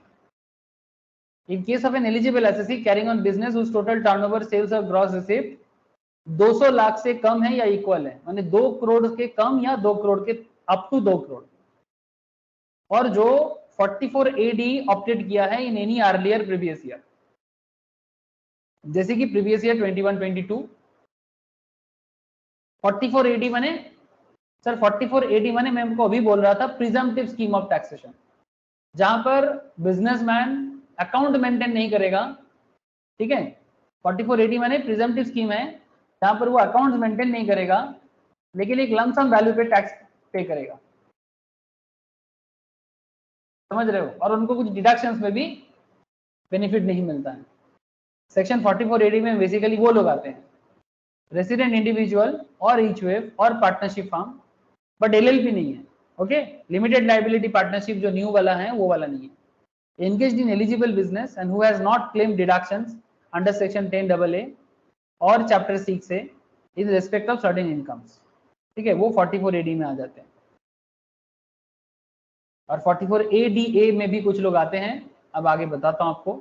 In case of an eligible assessee carrying on business whose total turnover, sales or gross receipt 200 lakh से कम है या इक्वल है, माने 2 करोड़ के कम या 2 करोड़ के अप टू 2 करोड़, और जो 44AD ऑप्टेड किया है in any earlier previous year, जैसे कि प्रीवियस ईयर 21-22। 44AD माने सर, 44AD माने मैं आपको अभी बोल रहा था प्रिजम्पटिव स्कीम ऑफ टैक्सेशन, जहां पर बिजनेसमैन अकाउंट मेंटेन नहीं करेगा, ठीक है। 4480 माने प्रिजम्पटिव स्कीम है जहां पर वो अकाउंट्स मेंटेन नहीं करेगा लेकिन एक लमसम वैल्यू पे टैक्स पे करेगा, समझ रहे हो, और उनको कुछ डिडक्शंस में भी बेनिफिट नहीं मिलता है। सेक्शन 4480 में बेसिकली वो लोग आते हैं रेसिडेंट इंडिविजुअल और ईच वेव और पार्टनरशिप फर्म, बट एलएलपी नहीं है, ओके। लिमिटेड लायबिलिटी पार्टनरशिप जो न्यू वाला है वो वाला नहीं है। engaged in eligible business and who has not claimed deductions under section 10AA और chapter 6 in respect of certain incomes, ठीक है, वो 44AD में आ जाते हैं। और 44ADA में भी कुछ लोग आते हैं, अब आगे बताता हूं आपको।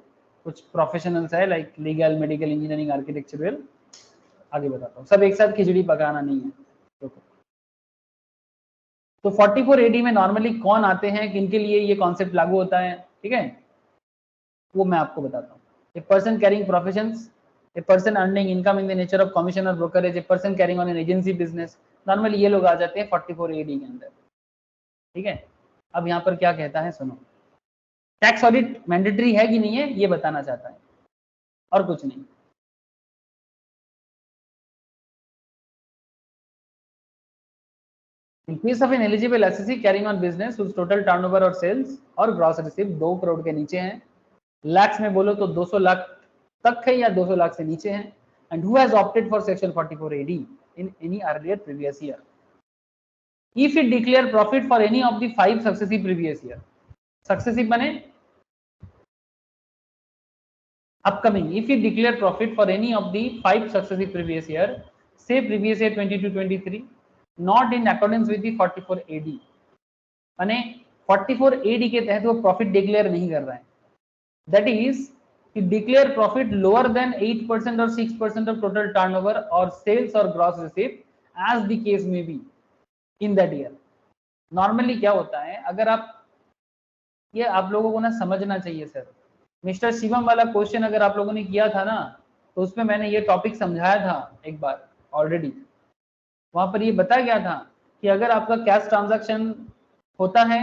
कुछ प्रोफेशनल्स है like legal, medical, engineering, architectural, आगे बताता हूँ, सब एक साथ खिचड़ी पकाना नहीं है। तो 44AD में नॉर्मली कौन आते हैं, किनके लिए ये कॉन्सेप्ट लागू होता है, ठीक है, वो मैं आपको बताता हूँ। A person carrying professions, a person earning income in the nature of commission और brokerage, a person carrying on an agency business, normally ये लोग आ जाते हैं 44AD के अंदर, ठीक है। अब यहाँ पर क्या कहता है सुनो, टैक्स ऑडिट मैंडेटरी है कि नहीं है ये बताना चाहता है, और कुछ नहीं। In case of an eligible assessee carrying on business whose total turnover or sales और gross receipt 2 करोड़ के नीचे हैं, लैक्स में बोलो तो 200 लाख तक है या 200 लाख से नीचे हैं, and who has opted for section 44AD in any earlier previous year, if it declare profit for any of the 5 successive previous year, successive माने upcoming, if it declare profit for any of the 5 successive previous year, say previous year 22-23, not in accordance with the 44AD, माने 44AD के तहत वो profit declare नहीं कर रहा है, that is कि डिक्लेयर प्रॉफिट लोअर देन 8% और 6% ऑफ टोटल टर्नओवर और सेल्स और gross receipt as the case में be in that year. Normally क्या होता है, अगर आप ये आप लोगों को ना समझना चाहिए सर, मिस्टर शिवम वाला क्वेश्चन अगर आप लोगों ने किया था ना तो उसमें मैंने ये टॉपिक समझाया था एक बार ऑलरेडी। वहां पर ये बताया गया था कि अगर आपका कैश ट्रांजैक्शन होता है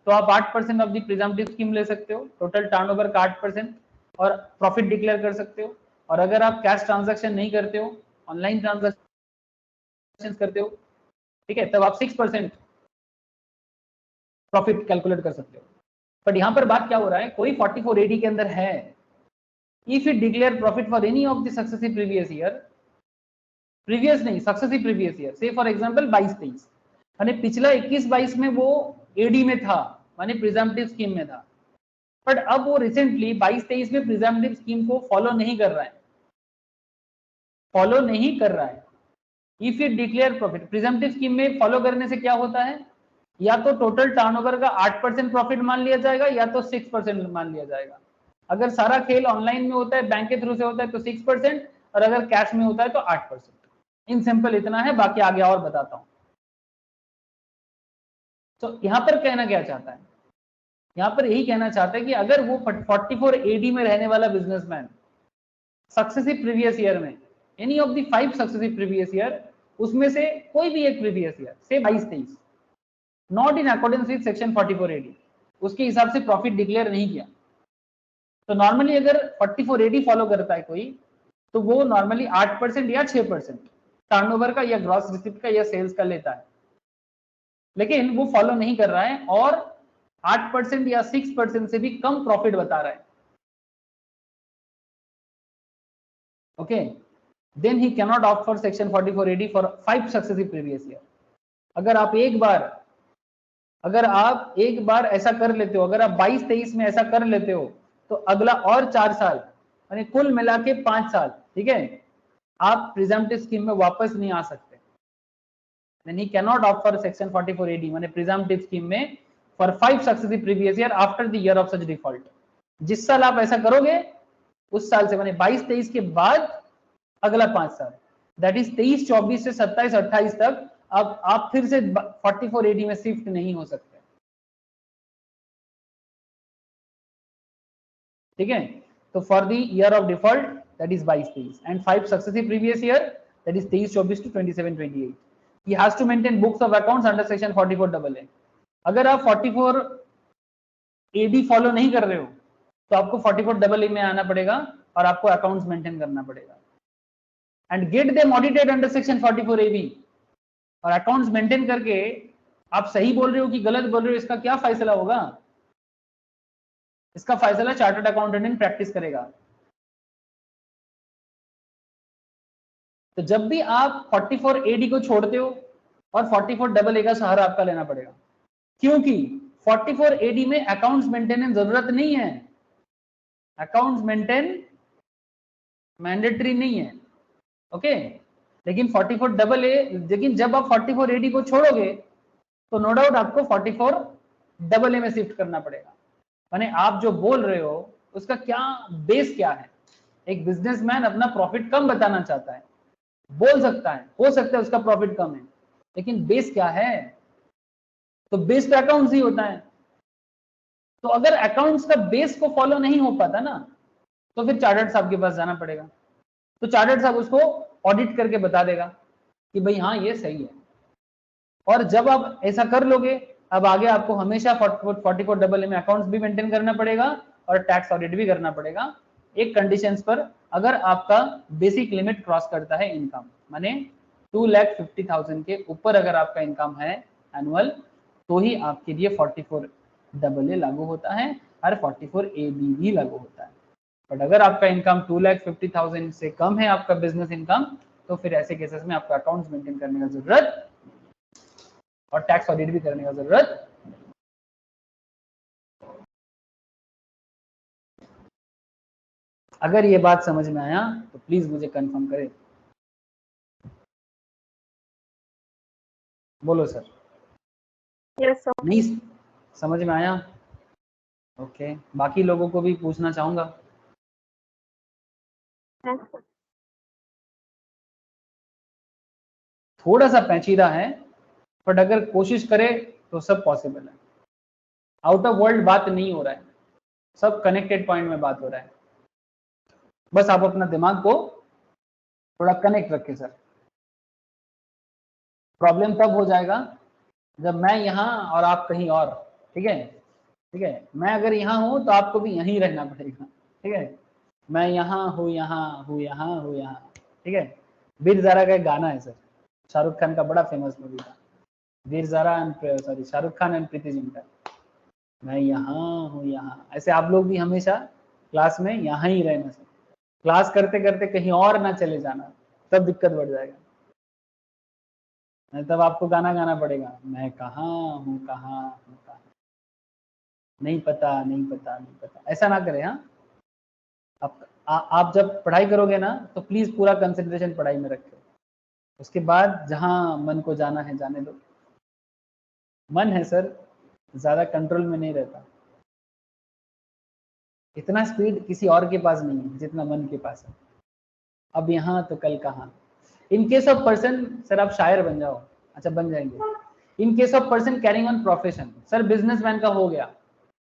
तो आप 8% ऑफ द प्रिजम्पटिव स्कीम ले सकते हो, टोटल टर्नओवर का 8%, और प्रॉफिट डिक्लेयर कर सकते हो। और अगर आप कैश ट्रांजैक्शन नहीं करते हो, ऑनलाइन ट्रांजैक्शन करते हो, ठीक है, तब आप 6% प्रॉफिट कैलकुलेट कर सकते हो। बट यहाँ पर बात क्या हो रहा है, कोई 44AD के अंदर है, if it declare profit for any of the successive previous year, previous नहीं सक्सेसिव प्रीवियस ईयर, से फॉर एग्जांपल 22-23, माने पिछला 21-22 में वो एडी में था, माने प्रिजम्पटिव स्कीम में था, बट अब वो रिसेंटली 22-23 में प्रिजम्पटिव स्कीम को फॉलो नहीं कर रहा है, फॉलो नहीं कर रहा है। If it declare profit, presumptive scheme में फॉलो करने से क्या होता है, या तो टोटल टर्नओवर का 8% प्रॉफिट मान लिया जाएगा या तो 6% मान लिया जाएगा। अगर सारा खेल ऑनलाइन में होता है, बैंक के थ्रू से होता है तो 6%, और अगर कैश में होता है तो 8%। इन सिंपल इतना है, बाकी आगे और बताता हूं। तो यहां पर कहना क्या चाहता है, यहां पर यही कहना चाहता है कि अगर वो 44AD में रहने वाला बिजनेसमैन सक्सेसिव प्रीवियस ईयर में any of the 5 successive previous year, उसमें से कोई भी एक प्रीवियस ईयर से 22-23 not in accordance with section 44AD, उसके हिसाब से प्रॉफिट डिक्लेयर नहीं किया, तो नॉर्मली अगर 44AD फॉलो करता है कोई, तो वो नॉर्मली 8% या 6% टर्नओवर का या ग्रॉस रिसिप्ट का या सेल्स का लेता है, लेकिन वो फॉलो नहीं कर रहा है और 8% या 6% से भी कम प्रॉफिट बता रहा है, okay, then he can not opt for section 44AD for 5 successive previous year. अगर आप एक बार ऐसा कर लेते हो, अगर आप 22-23 में ऐसा कर लेते हो, तो अगला और 4 साल यानी कुल मिला के 5 साल, ठीक है, आप प्रिजम्पटिव स्कीम में वापस नहीं आ सकते। Then he cannot opt for section 44AD माने प्रिजम्पटिव स्कीम में for 5 successive previous year after the year of such default। जिस साल आप ऐसा करोगे उस साल से, माने 22-23 के बाद अगला 5 साल, दैट इज 23-24 से 27-28 तक अब आप फिर से 44AD में शिफ्ट नहीं हो सकते, ठीक है। तो for the year of default that is 22-23 and 5 successive previous year that is 23-24 to 27-28, he has to maintain books of accounts under section 44AA। अगर आप 44 एडी फॉलो नहीं कर रहे हो तो आपको 44AA में आना पड़ेगा और आपको अकाउंट्स मेंटेन करना पड़ेगा and get them audited under section 44AB। और अकाउंट्स मेंटेन करके आप सही बोल रहे हो कि गलत बोल रहे हो, इसका क्या फैसला होगा? इसका फैसला चार्टर्ड अकाउंटेंट इन प्रैक्टिस करेगा। तो जब भी आप 44AD को छोड़ते हो और 44AA का सहारा आपका लेना पड़ेगा, क्योंकि 44AD में अकाउंट्स मेंटेनेंस जरूरत नहीं है, अकाउंट्स मेंटेन मैंडेटरी नहीं है, ओके। लेकिन 44AA, लेकिन जब आप 44AD को छोड़ोगे तो नो डाउट आपको 44AA में शिफ्ट करना पड़ेगा। माने आप जो बोल रहे हो उसका क्या बेस क्या है? एक बिजनेसमैन अपना प्रॉफिट कम बताना चाहता है, बोल सकता है, हो सकता है उसका प्रॉफिट कम है, लेकिन बेस क्या है? तो बेस तो अकाउंट्स ही होता है। तो अगर अकाउंट्स का बेस को फॉलो नहीं हो पाता ना, तो फिर चार्टर्ड साहब के पास जाना पड़ेगा। तो चार्टर्ड साहब उसको ऑडिट करके बता देगा कि भाई हाँ ये सही है। और जब आप ऐसा कर लोगे, अब आगे आपको हमेशा 44AA में अकाउंट्स भी मेंटेन करना पड़ेगा और टैक्स ऑडिट भी करना पड़ेगा, एक कंडीशंस पर, अगर आपका बेसिक लिमिट क्रॉस करता है इनकम, माने 2,50,000 के ऊपर अगर आपका इनकम है एनुअल, तो ही आपके लिए 44AA लागू होता है और 44AB भी लागू होता है। बट अगर आपका इनकम 2,50,000 से कम है आपका बिजनेस इनकम, तो फिर ऐसे केसेस में आपका अकाउंट्स मेंटेन करने का जरूरत और टैक्स ऑडिट भी करने का जरूरत। अगर ये बात समझ में आया तो प्लीज मुझे कंफर्म करें। बोलो सर। Yes sir. नहीं समझ में आया? ओके, बाकी लोगों को भी पूछना चाहूंगा। थोड़ा सा पेचीदा है, बट अगर कोशिश करे तो सब पॉसिबल है। आउट ऑफ वर्ल्ड बात नहीं हो रहा है, सब कनेक्टेड पॉइंट में बात हो रहा है। बस आप अपना दिमाग को थोड़ा कनेक्ट रखें सर। प्रॉब्लम तब हो जाएगा जब मैं यहाँ और आप कहीं और, ठीक है? ठीक है, मैं अगर यहाँ हूँ तो आपको भी यहीं रहना पड़ेगा, ठीक है? मैं यहाँ हूँ, यहाँ हूँ, यहाँ हूँ, यहाँ, ठीक है? वीर ज़ारा का एक गाना है सर, शाहरुख खान का बड़ा फेमस मूवी था, Veer Zaara and sorry Shahrukh Khan and Preity Zinta. मैं यहाँ हूँ, यहाँ। ऐसे आप लोग भी हमेशा क्लास में यहाँ ही रहना सर, क्लास करते करते कहीं और ना चले जाना, तब दिक्कत बढ़ जाएगा। तब आपको गाना गाना पड़ेगा, मैं कहाँ हूँ, कहाँ हूँ, कहाँ, नहीं पता, नहीं पता, नहीं पता, ऐसा ना करें। हाँ, आप जब पढ़ाई करोगे ना तो प्लीज पूरा कंसंट्रेशन पढ़ाई में रखें, उसके बाद जहां मन को जाना है जाने दो। मन है सर, ज्यादा कंट्रोल में नहीं रहता, इतना स्पीड किसी और के पास नहीं है जितना मन के पास है। अब यहाँ तो कल कहाँ। इन केस ऑफ पर्सन, सर आप शायर बन जाओ, अच्छा बन जाएंगे। इन case of person carrying on profession, sir businessman का हो गया,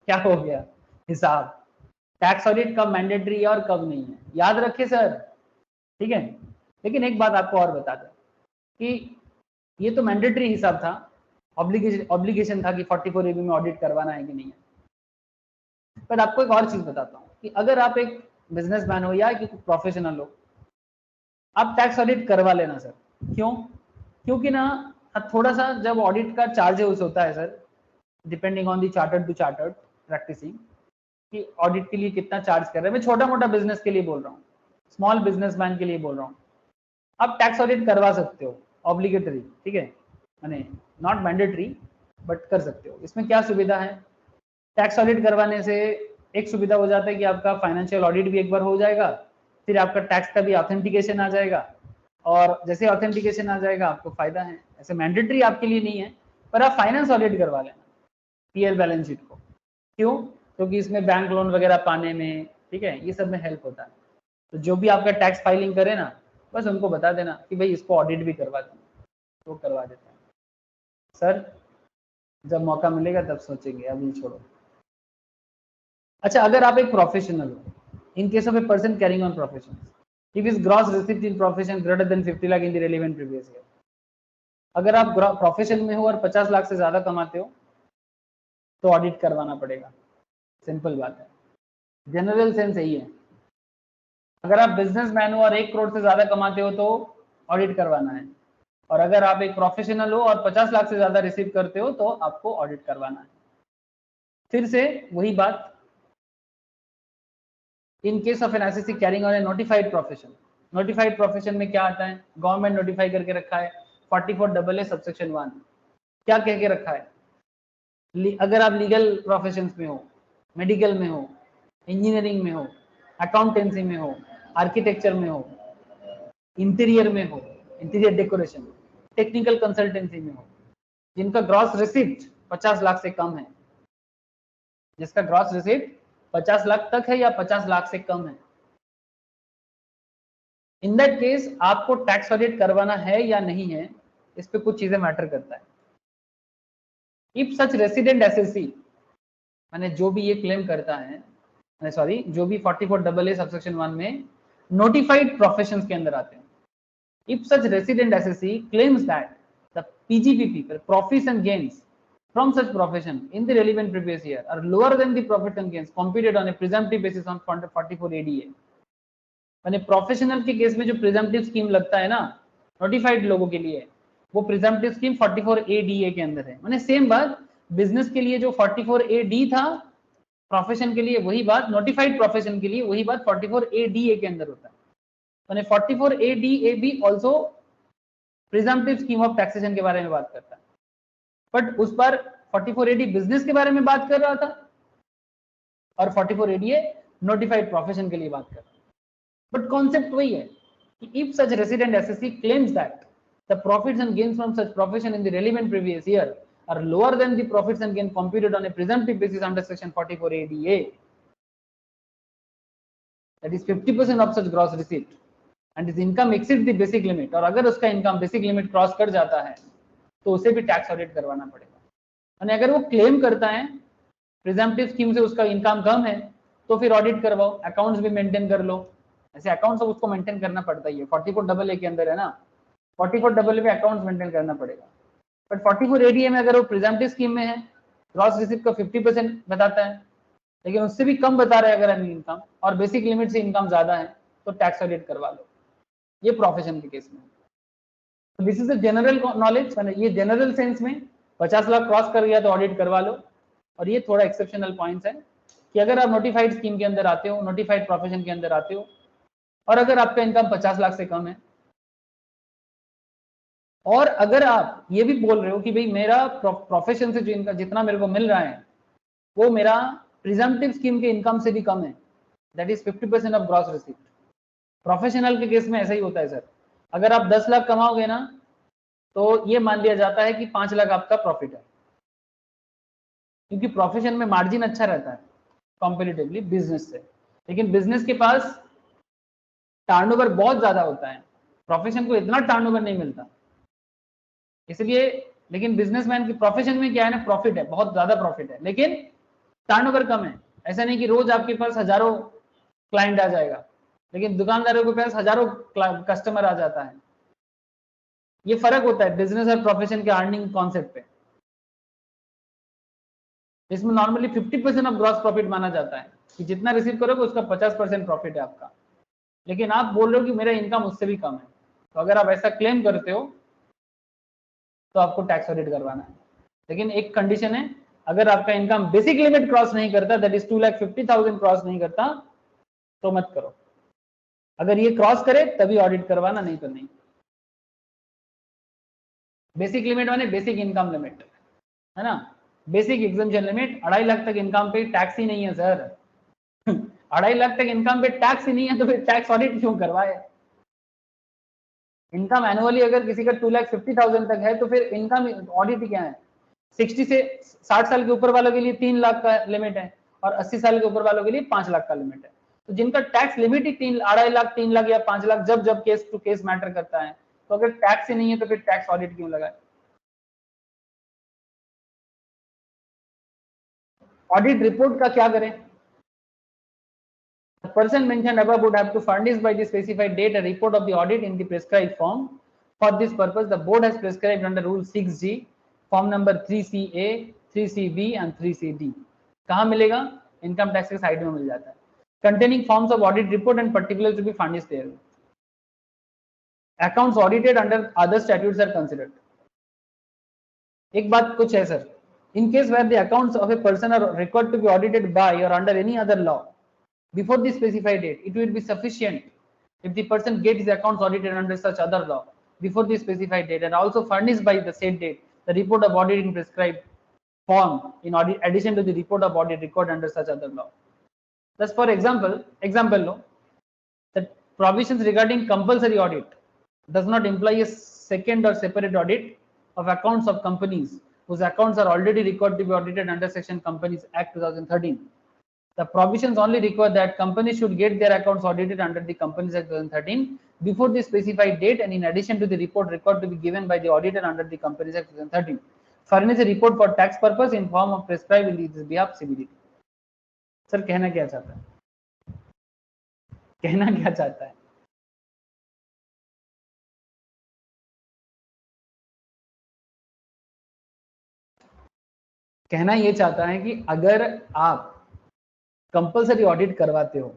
क्या हो गया? हिसाब, टैक्स ऑडिट कब मैंडेटरी है और कब नहीं है, याद रखे सर, ठीक है? लेकिन एक बात आपको और बता दें कि ये तो मैंडेटरी हिसाब था, ऑब्लिगेशन था कि 44AB में ऑडिट करवाना है कि नहीं है। पर आपको एक और चीज बताता हूँ कि अगर आप एक बिजनेसमैन हो या एक प्रोफेशनल हो, आप टैक्स ऑडिट करवा लेना सर। क्यों? क्योंकि ना थोड़ा सा जब ऑडिट का चार्जेस होता है sir, depending on the chartered to chartered practising, कि ऑडिट के लिए कितना चार्ज कर रहे हैं। मैं छोटा मोटा बिजनेस के लिए बोल रहा हूँ, स्मॉल बिजनेसमैन के लिए बोल रहा हूँ। आप टैक्स ऑडिट करवा सकते हो, ऑब्लिगेटरी, ठीक है, माने नॉट मैंडेटरी, बट कर सकते हो। इसमें क्या सुविधा है? टैक्स ऑडिट करवाने से एक सुविधा हो जाता है कि आपका फाइनेंशियल ऑडिट भी एक बार हो जाएगा, फिर आपका टैक्स का भी ऑथेंटिकेशन आ जाएगा, और जैसे ऑथेंटिकेशन आ जाएगा आपको फायदा है। ऐसे मैंडेटरी आपके लिए नहीं है, पर आप फाइनेंस ऑडिट करवा लेना पीएल बैलेंस शीट को। क्यों? क्योंकि इसमें बैंक लोन वगैरह पाने में, ठीक है, ये सब में हेल्प होता है। तो जो भी आपका टैक्स फाइलिंग करे ना, बस उनको बता देना कि भाई इसको ऑडिट भी करवा देना, तो करवा देते हैं। सर जब मौका मिलेगा तब सोचेंगे, अभी छोड़ो। अच्छा, अगर आप एक प्रोफेशनल हो, इन case of a person carrying on profession, if his gross receipt in profession greater than 50 lakh in the relevant previous year, अगर आप प्रोफेशन में हो और 50 लाख से ज्यादा कमाते हो तो ऑडिट करवाना पड़ेगा। सिंपल बात है, जनरल सेंस यही है। अगर आप बिजनेसमैन हो और 1 करोड़ से ज्यादा कमाते हो तो ऑडिट करवाना है, और अगर आप एक प्रोफेशनल हो और 50 लाख से ज्यादा रिसीव करते हो तो आपको ऑडिट करवाना है। फिर से वही बात, in case of an assessee carrying on a notified profession, notified profession में क्या आता है, गवर्नमेंट नोटिफाई करके रखा है 44AA सबसेक्शन 1, क्या कह के रखा है, अगर आप लीगल प्रोफेशंस में हो, मेडिकल में हो, इंजीनियरिंग में हो, अकाउंटेंसी में हो, आर्किटेक्चर में हो, इंटीरियर में हो, इंटीरियर डेकोरेशन, टेक्निकल कंसल्टेंसी में हो, जिनका ग्रॉस रिसिप्ट 50 लाख से कम है, जिसका ग्रॉस रिसिप्ट 50 लाख तक है या 50 लाख से कम है, इन दैट केस आपको टैक्स ऑडिट करवाना है या नहीं है, इस पे कुछ चीजें मैटर करता है। इफ सच रेसिडेंट एसएससी, माने जो भी ये क्लेम करता है, सॉरी जो भी 44AA सबसेक्शन 1 में नोटिफाइड प्रोफेशंस के अंदर आते हैं, if such resident SSC claims that the PGPP profits and gains from such profession in the relevant previous year are lower than the profit and gains computed on a presumptive basis on 44ADA, माने professional के case में जो presumptive scheme लगता है ना notified लोगों के लिए, वो प्रिजम्पटिव स्कीम 44ADA के अंदर है। माने सेम बात, बिजनेस के लिए जो 44AD था प्रोफेशन के लिए वही बात, नोटिफाइड प्रोफेशन के लिए वही बात 44ADA के अंदर होता है। 44ADA भी also presumptive scheme of taxation के बारे में बात करता है, बट उस पर 44AD बिजनेस के बारे में बात कर रहा था और 44ADA नोटिफाइड प्रोफेशन के लिए बात कर रहा है। बट कॉन्सेप्ट वही है कि if such resident assessee claims that the profits and gains from such profession in the relevant previous year are lower than the profits and gain computed on a presumptive basis under section 44ADA, that is 50% of such gross receipt and his income exceeds the basic limit, और अगर उसका income basic limit cross कर जाता है तो उसे भी tax audit करवाना पड़ेगा। यानी अगर वो क्लेम करता है प्रिजम्पटिव स्कीम से उसका इनकम कम है तो फिर ऑडिट करवाओ, अकाउंट्स भी मेंटेन कर लो, ऐसे अकाउंट्स उसको मेंटेन करना पड़ता ही है, 44AA के अंदर है ना, 44AA में अकाउंट्स मेंटेन करना पड़ेगा। बट 44ADA में अगर वो प्रिजम्पटिव स्कीम में है, ग्रॉस रिसीप्ट का 50% बताता है, लेकिन उससे भी कम बता रहे हैं अगर इनकम और बेसिक लिमिट से इनकम ज्यादा है तो टैक्स ऑडिट करवा लो, ये प्रोफेशन के केस में। This is a general knowledge, ये जनरल सेंस में 50 लाख क्रॉस कर गया तो ऑडिट करवा लो, और ये थोड़ा एक्सेप्शनल पॉइंट्स है कि अगर आप नोटिफाइड स्कीम के अंदर आते हो, नोटिफाइड प्रोफेशन के अंदर आते हो, और अगर आपका इनकम 50 लाख से कम है, और अगर आप ये भी बोल रहे हो कि भाई मेरा प्रोफेशन से जो इनका जितना मेरे को मिल रहा है वो मेरा प्रिजम्पटिव स्कीम के इनकम से भी कम है, that is 50% of gross receipt. Professional के केस में ऐसा ही होता है सर, अगर आप 10 लाख कमाओगे ना तो ये मान लिया जाता है कि 5 लाख आपका प्रॉफिट है, क्योंकि प्रोफेशन में मार्जिन अच्छा रहता है कंपैरेटिवली बिजनेस से, लेकिन बिजनेस के पास टर्नओवर बहुत ज्यादा होता है, प्रोफेशन को इतना टर्नओवर नहीं मिलता, इसलिए। लेकिन बिजनेसमैन की प्रोफेशन में क्या है ना, प्रॉफिट है, बहुत ज्यादा प्रॉफिट है, लेकिन टर्नओवर कम है। ऐसा नहीं कि रोज आपके पास हजारों क्लाइंट आ जाएगा, लेकिन दुकानदारों के पास हजारों कस्टमर आ जाता है। ये फर्क होता है बिजनेस और प्रोफेशन के अर्निंग कॉन्सेप्ट पे। इसमें नॉर्मली 50% ऑफ ग्रॉस प्रॉफिट माना जाता है कि जितना रिसीव करोगे उसका 50% प्रॉफिट है आपका, लेकिन आप बोल रहे हो कि मेरा इनकम उससे भी कम है, तो अगर आप ऐसा क्लेम करते हो तो आपको टैक्स ऑडिट करवाना है। लेकिन एक कंडीशन है, अगर आपका इनकम बेसिक लिमिट क्रॉस नहीं करता, दैट इज 2,50,000 क्रॉस नहीं करता तो मत करो, अगर ये क्रॉस करे तभी ऑडिट करवाना, नहीं तो नहीं। बेसिक लिमिट माने बेसिक इनकम लिमिट है ना, बेसिक एग्जम्पशन लिमिट 2.5 लाख तक इनकम पे टैक्स ही नहीं है सर 2.5 लाख तक इनकम पे टैक्स ही नहीं है तो फिर टैक्स ऑडिट क्यों करवाए। इनकम एनुअली अगर किसी का 2,50,000 तक है तो फिर इनकम ऑडिट क्या है। 60 से 60 साल के ऊपर वालों के लिए 3 लाख का लिमिट है और 80 साल के ऊपर वालों के लिए 5 लाख का लिमिट है। तो जिनका टैक्स लिमिट ही 2.5 लाख 3 लाख या 5 लाख जब जब केस टू केस मैटर करता है, तो अगर टैक्स ही नहीं है तो फिर टैक्स ऑडिट क्यों लगाए। ऑडिट रिपोर्ट का क्या करें। The person mentioned above would have to furnish by the specified date a report of the audit in the prescribed form. For this purpose, the board has prescribed under Rule 6G, form number 3CA, 3CB and 3CD. कहाँ मिलेगा, income tax के side में मिल जाता है। Containing forms of audit report and particular to be furnished there. Accounts audited under other statutes are considered. एक बात कुछ है sir, in case where the accounts of a person are required to be audited by or under any other law before the specified date, it will be sufficient if the person gets the accounts audited under such other law before the specified date and also furnished by the said date the report of audit in prescribed form in addition to the report of audit record under such other law. Thus, for example law, the provisions regarding compulsory audit does not imply a second or separate audit of accounts of companies whose accounts are already required to be audited under Section Companies Act 2013. The provisions only require that companies should get their accounts audited under the Companies Act 2013 before the specified date and in addition to the report required to be given by the auditor under the Companies Act 2013. Furnish a report for tax purpose in form of prescribed in this behalf CBD. Sir कहना क्या चाहता है? कहना क्या चाहता है? कहना ये चाहता है कि अगर आप कंपलसरी ऑडिट करवाते हो,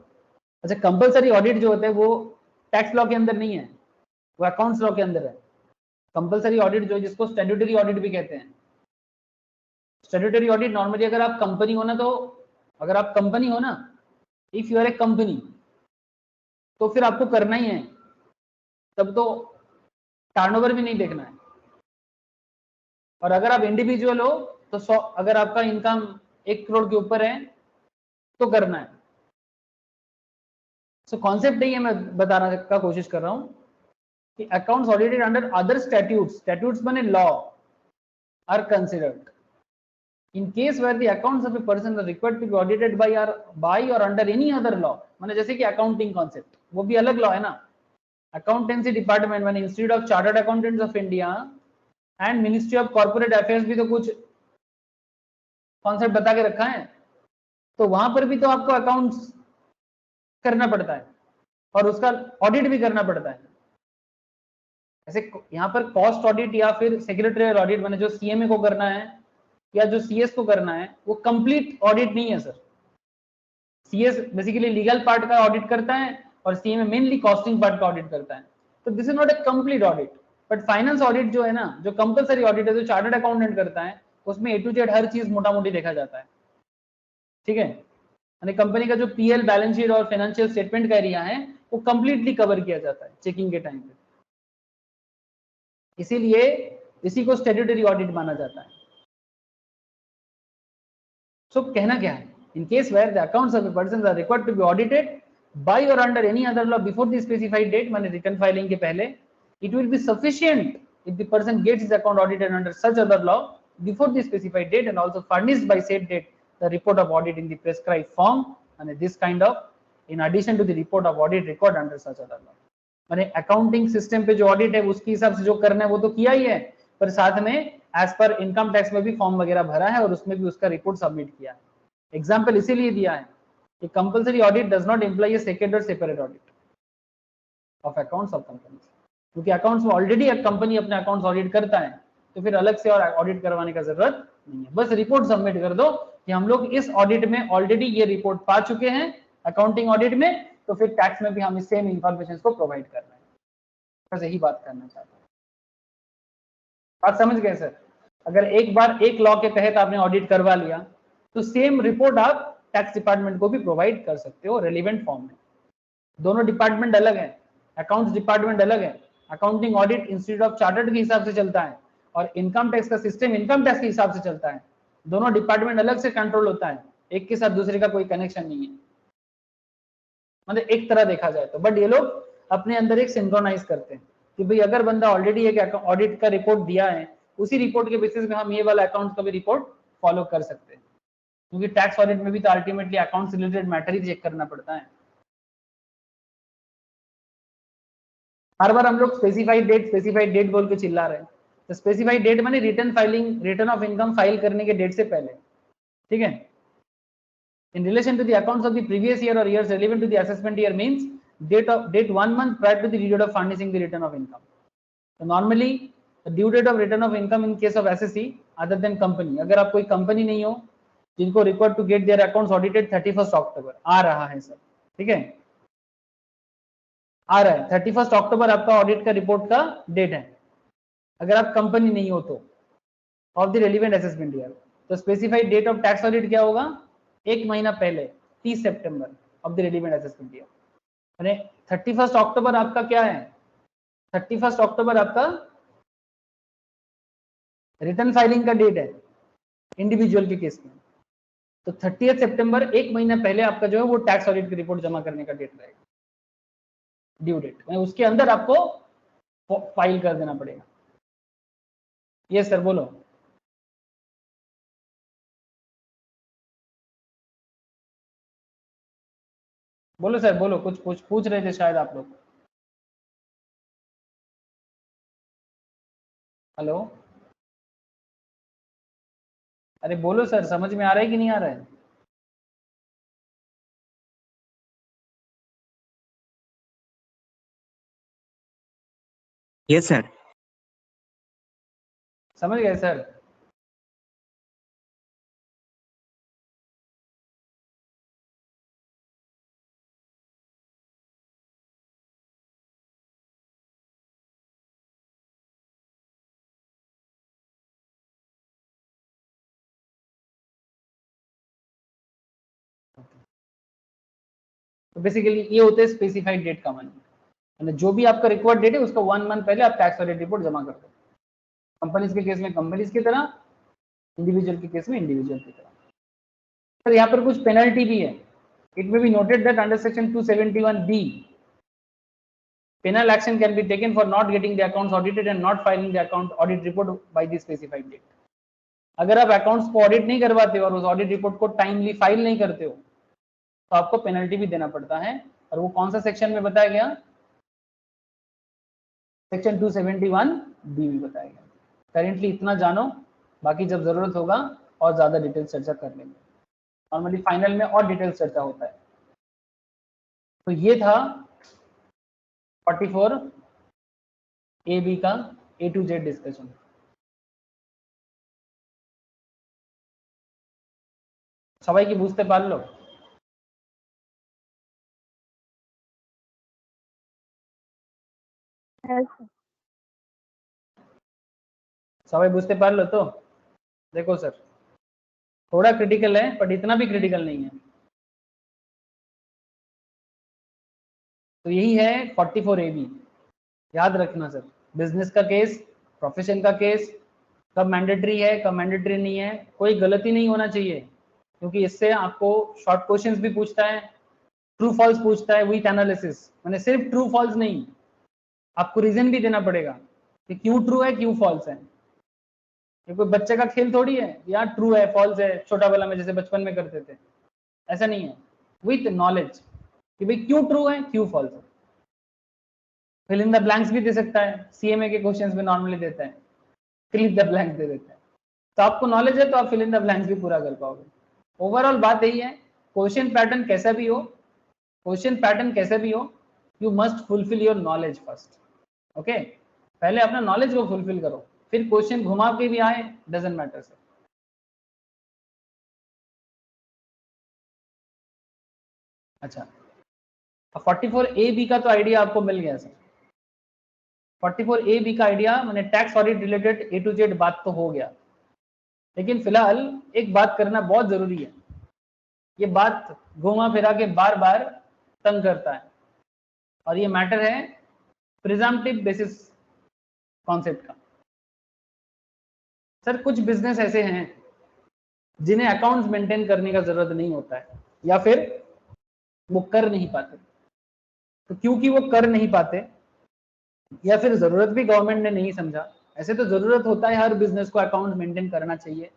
अच्छा कंपलसरी ऑडिट जो होता है वो टैक्स लॉ के अंदर नहीं है, वो अकाउंट्स लॉ के अंदर है। कंपलसरी ऑडिट जो जिसको स्टैट्यूटरी ऑडिट भी कहते हैं। स्टैट्यूटरी ऑडिट नॉर्मली अगर आप कंपनी हो ना, तो अगर आप कंपनी हो ना, if you are a company, तो फिर आपको करना ही है, तब तो टर्नओवर भी नहीं देखना है। और अगर आप इंडिविजुअल हो तो अगर आपका इनकम 1 करोड़ के ऊपर है तो करना है। सो कॉन्सेप्ट यही है, मैं बताने का कोशिश कर रहा हूं कि accounts audited under other statutes बने law are considered in case where the accounts of a person are required to be audited by or under any other law. माने जैसे कि अकाउंटिंग कॉन्सेप्ट, वो भी अलग लॉ है ना। अकाउंटेंसी डिपार्टमेंट मैंने institute of chartered accountants of India and ministry of corporate affairs भी तो कुछ कॉन्सेप्ट बता के रखा है, तो वहां पर भी तो आपको अकाउंट्स करना पड़ता है और उसका ऑडिट भी करना पड़ता है। ऐसे यहाँ पर कॉस्ट ऑडिट या फिर सेक्रेटरियल ऑडिट मैंने जो सीएमए को करना है या जो सीएस को करना है, वो कंप्लीट ऑडिट नहीं है sir. CS basically legal part का ऑडिट करता है और सीएमए मेनली कॉस्टिंग पार्ट का ऑडिट करता है। तो this is not a complete audit. But finance audit जो है ना, जो कंपलसरी ऑडिट है, जो चार्टर्ड अकाउंटेंट करता है, उसमें ए टू जेड हर चीज मोटा मोटी देखा जाता है। ठीक है, यानी कंपनी का जो पीएल बैलेंस शीट और फाइनेंशियल स्टेटमेंट का एरिया है वो कंप्लीटली कवर किया जाता है चेकिंग के टाइम पे। इसीलिए इसी को स्टैट्यूटरी ऑडिट माना जाता है। सो कहना क्या है, in case where the accounts of a person are required to be audited by or under any other law before the specified date, माने रिटर्न फाइलिंग के पहले, it will be sufficient if the person gets his account audited under such other law before the specified date and also furnished by said date the report of audit in the prescribed form and this kind of in addition to the report of audit record under such other law। माने accounting system पे जो audit है उसके हिसाब से जो करना है वो तो किया ही है, पर साथ में एज पर इनकम टैक्स में भी फॉर्म वगैरह भरा है और उसमें भी उसका रिपोर्ट सबमिट किया है। एग्जांपल इसीलिए दिया है कि compulsory audit does not imply a second or separate audit of accounts of companies, क्योंकि अकाउंट्स में ऑलरेडी एक कंपनी अपने अकाउंट्स ऑडिट करता है, तो फिर अलग से और ऑडिट करवाने का जरूरत नहीं है। बस रिपोर्ट सबमिट कर दो कि हम लोग इस ऑडिट में ऑलरेडी ये रिपोर्ट पा चुके हैं अकाउंटिंग ऑडिट में, तो फिर टैक्स में भी हम इस सेम इंफॉर्मेशन को प्रोवाइड कर रहे हैं। बस यही बात करना चाहता हूँ। बात समझ गए सर? अगर एक बार एक लॉ के तहत आपने ऑडिट करवा लिया तो सेम रिपोर्ट आप टैक्स डिपार्टमेंट को भी प्रोवाइड कर सकते हो रेलिवेंट फॉर्म में। दोनों डिपार्टमेंट अलग है, अकाउंट्स डिपार्टमेंट अलग है, accounting audit institute of chartered के हिसाब से चलता है और इनकम टैक्स का सिस्टम इनकम टैक्स के हिसाब से चलता है। दोनों डिपार्टमेंट अलग से कंट्रोल होता है, एक के साथ दूसरे का कोई कनेक्शन नहीं है, मतलब एक तरह देखा जाए तो। बट ये लोग अपने अंदर एक सिंक्रोनाइज करते हैं कि भाई अगर बंदा ऑलरेडी एक ऑडिट का रिपोर्ट दिया है, उसी रिपोर्ट के बेसिस में हम ये वाला अकाउंट का भी रिपोर्ट फॉलो कर सकते हैं, क्योंकि टैक्स ऑडिट में भी तो अल्टीमेटली अकाउंट से रिलेटेड मैटर ही चेक करना पड़ता है। हर बार हम लोग स्पेसिफाइड डेट बोल के चिल्ला रहे हैं, तो स्पेसिफाइड डेट माने रिटर्न ऑफ इनकम फाइल करने के डेट से पहले। ठीक है, in relation to the accounts of the previous year or years relevant to the assessment year means date 1 month prior to the due date of furnishing the return of income. So normally the due date of return of income in case of SSE other than company, अगर आप कोई company नहीं हो जिनको required to get their accounts audited 31 October आ रहा है sir, ठीक है, आ रहा है 31 अक्टूबर आपका ऑडिट का रिपोर्ट का डेट है, अगर आप कंपनी नहीं हो तो, of the relevant assessment year. तो specified date of tax audit क्या होगा, एक महीना पहले 30 सितंबर of the relevant assessment year, यानी 31 अक्टूबर आपका क्या है, 31 अक्टूबर आपका रिटर्न फाइलिंग का डेट है इंडिविजुअल के केस में। तो 30 सितंबर एक महीना पहले आपका जो है वो टैक्स ऑडिट की रिपोर्ट जमा करने का डेट रहेगा, ड्यू डेट, उसके अंदर आपको फाइल कर देना पड़ेगा। यस सर बोलो। बोलो सर बोलो, कुछ पूछ रहे थे शायद आप लोग। हेलो, अरे बोलो सर, समझ में आ रहा है कि नहीं आ रहा है? Yes, sir. समझ गए सर? तो बेसिकली ये होते हैं स्पेसिफाइड डेट का मन, जो भी आपका रिक्वायर्ड डेट है उसका 1 मंथ पहले आप टैक्स ऑडिट रिपोर्ट जमा कर दो। कंपनीज के केस में कंपनीज की तरह, इंडिविजुअल के केस में इंडिविजुअल की तरह। सर यहाँ पर कुछ पेनल्टी भी है। It may be noted that under section 271B penal action can be taken for not getting the accounts audited and not filing the account audit report by the specified date। अगर आप accounts को audit नहीं करवाते हो और उस audit report को timely file नहीं करते हो तो आपको पेनल्टी भी देना पड़ता है। और वो कौन सा सेक्शन में बताया गया, सेक्शन 271B में बताया गया। करेंटली इतना जानो, बाकी जब जरूरत होगा और ज्यादा डिटेल चर्चा कर लेंगे, नॉर्मली फाइनल में और डिटेल चर्चा होता है। तो ये था 44AB का A to Z डिस्कशन। সবাই কি বুঝতে পারলো? Yes, সবাই বুঝতে পারলো तो? देखो सर, थोड़ा क्रिटिकल है बट इतना भी क्रिटिकल नहीं है। तो यही है 44AB। याद रखना सर, बिजनेस का केस, प्रोफेशन का केस, कब मैंडेटरी है कब मैंडेटरी नहीं है, कोई गलती नहीं होना चाहिए, क्योंकि इससे आपको शॉर्ट क्वेश्चंस भी पूछता है, ट्रू फॉल्स पूछता है विथ एनालिसिस, मैंने सिर्फ ट्रू फॉल्स नहीं, आपको रीजन भी देना पड़ेगा कि क्यों ट्रू है क्यों फॉल्स है। ये कोई बच्चे का खेल थोड़ी है यार, ट्रू है फॉल्स है छोटा वाला में जैसे बचपन में करते थे, ऐसा नहीं है, विथ नॉलेज कि भाई क्यों ट्रू है क्यों फॉल्स है। फिल इन द ब्लैंक्स भी दे सकता है, सीएमए के क्वेश्चंस में नॉर्मली देता है, फिल इन द ब्लैंक्स दे देता है। तो आपको नॉलेज है तो आप फिल इन द ब्लैंक्स भी पूरा कर पाओगे। ओवरऑल बात यही है, क्वेश्चन पैटर्न कैसा भी हो, क्वेश्चन पैटर्न कैसे भी हो, you must fulfil your knowledge first. Okay, पहले अपना नॉलेज को फुलफिल करो, फिर क्वेश्चन घुमा के भी आए डजंट मैटर सर। अच्छा, 44AB का तो आइडिया आपको मिल गया सर। 44AB का आइडिया मैंने tax audit related A to Z बात तो हो गया, लेकिन फिलहाल एक बात करना बहुत जरूरी है, ये बात घुमा फिरा के बार बार तंग करता है, और ये मैटर है प्रिजम्पटिव बेसिस कॉन्सेप्ट का। सर कुछ बिजनेस ऐसे हैं जिन्हें अकाउंट्स मेंटेन करने का जरूरत नहीं होता है, या फिर वो कर नहीं पाते। तो क्योंकि वो कर नहीं पाते या फिर जरूरत भी गवर्नमेंट ने नहीं समझा, ऐसे तो जरूरत होता है हर बिजनेस को अकाउंट मेंटेन करना चाहिए,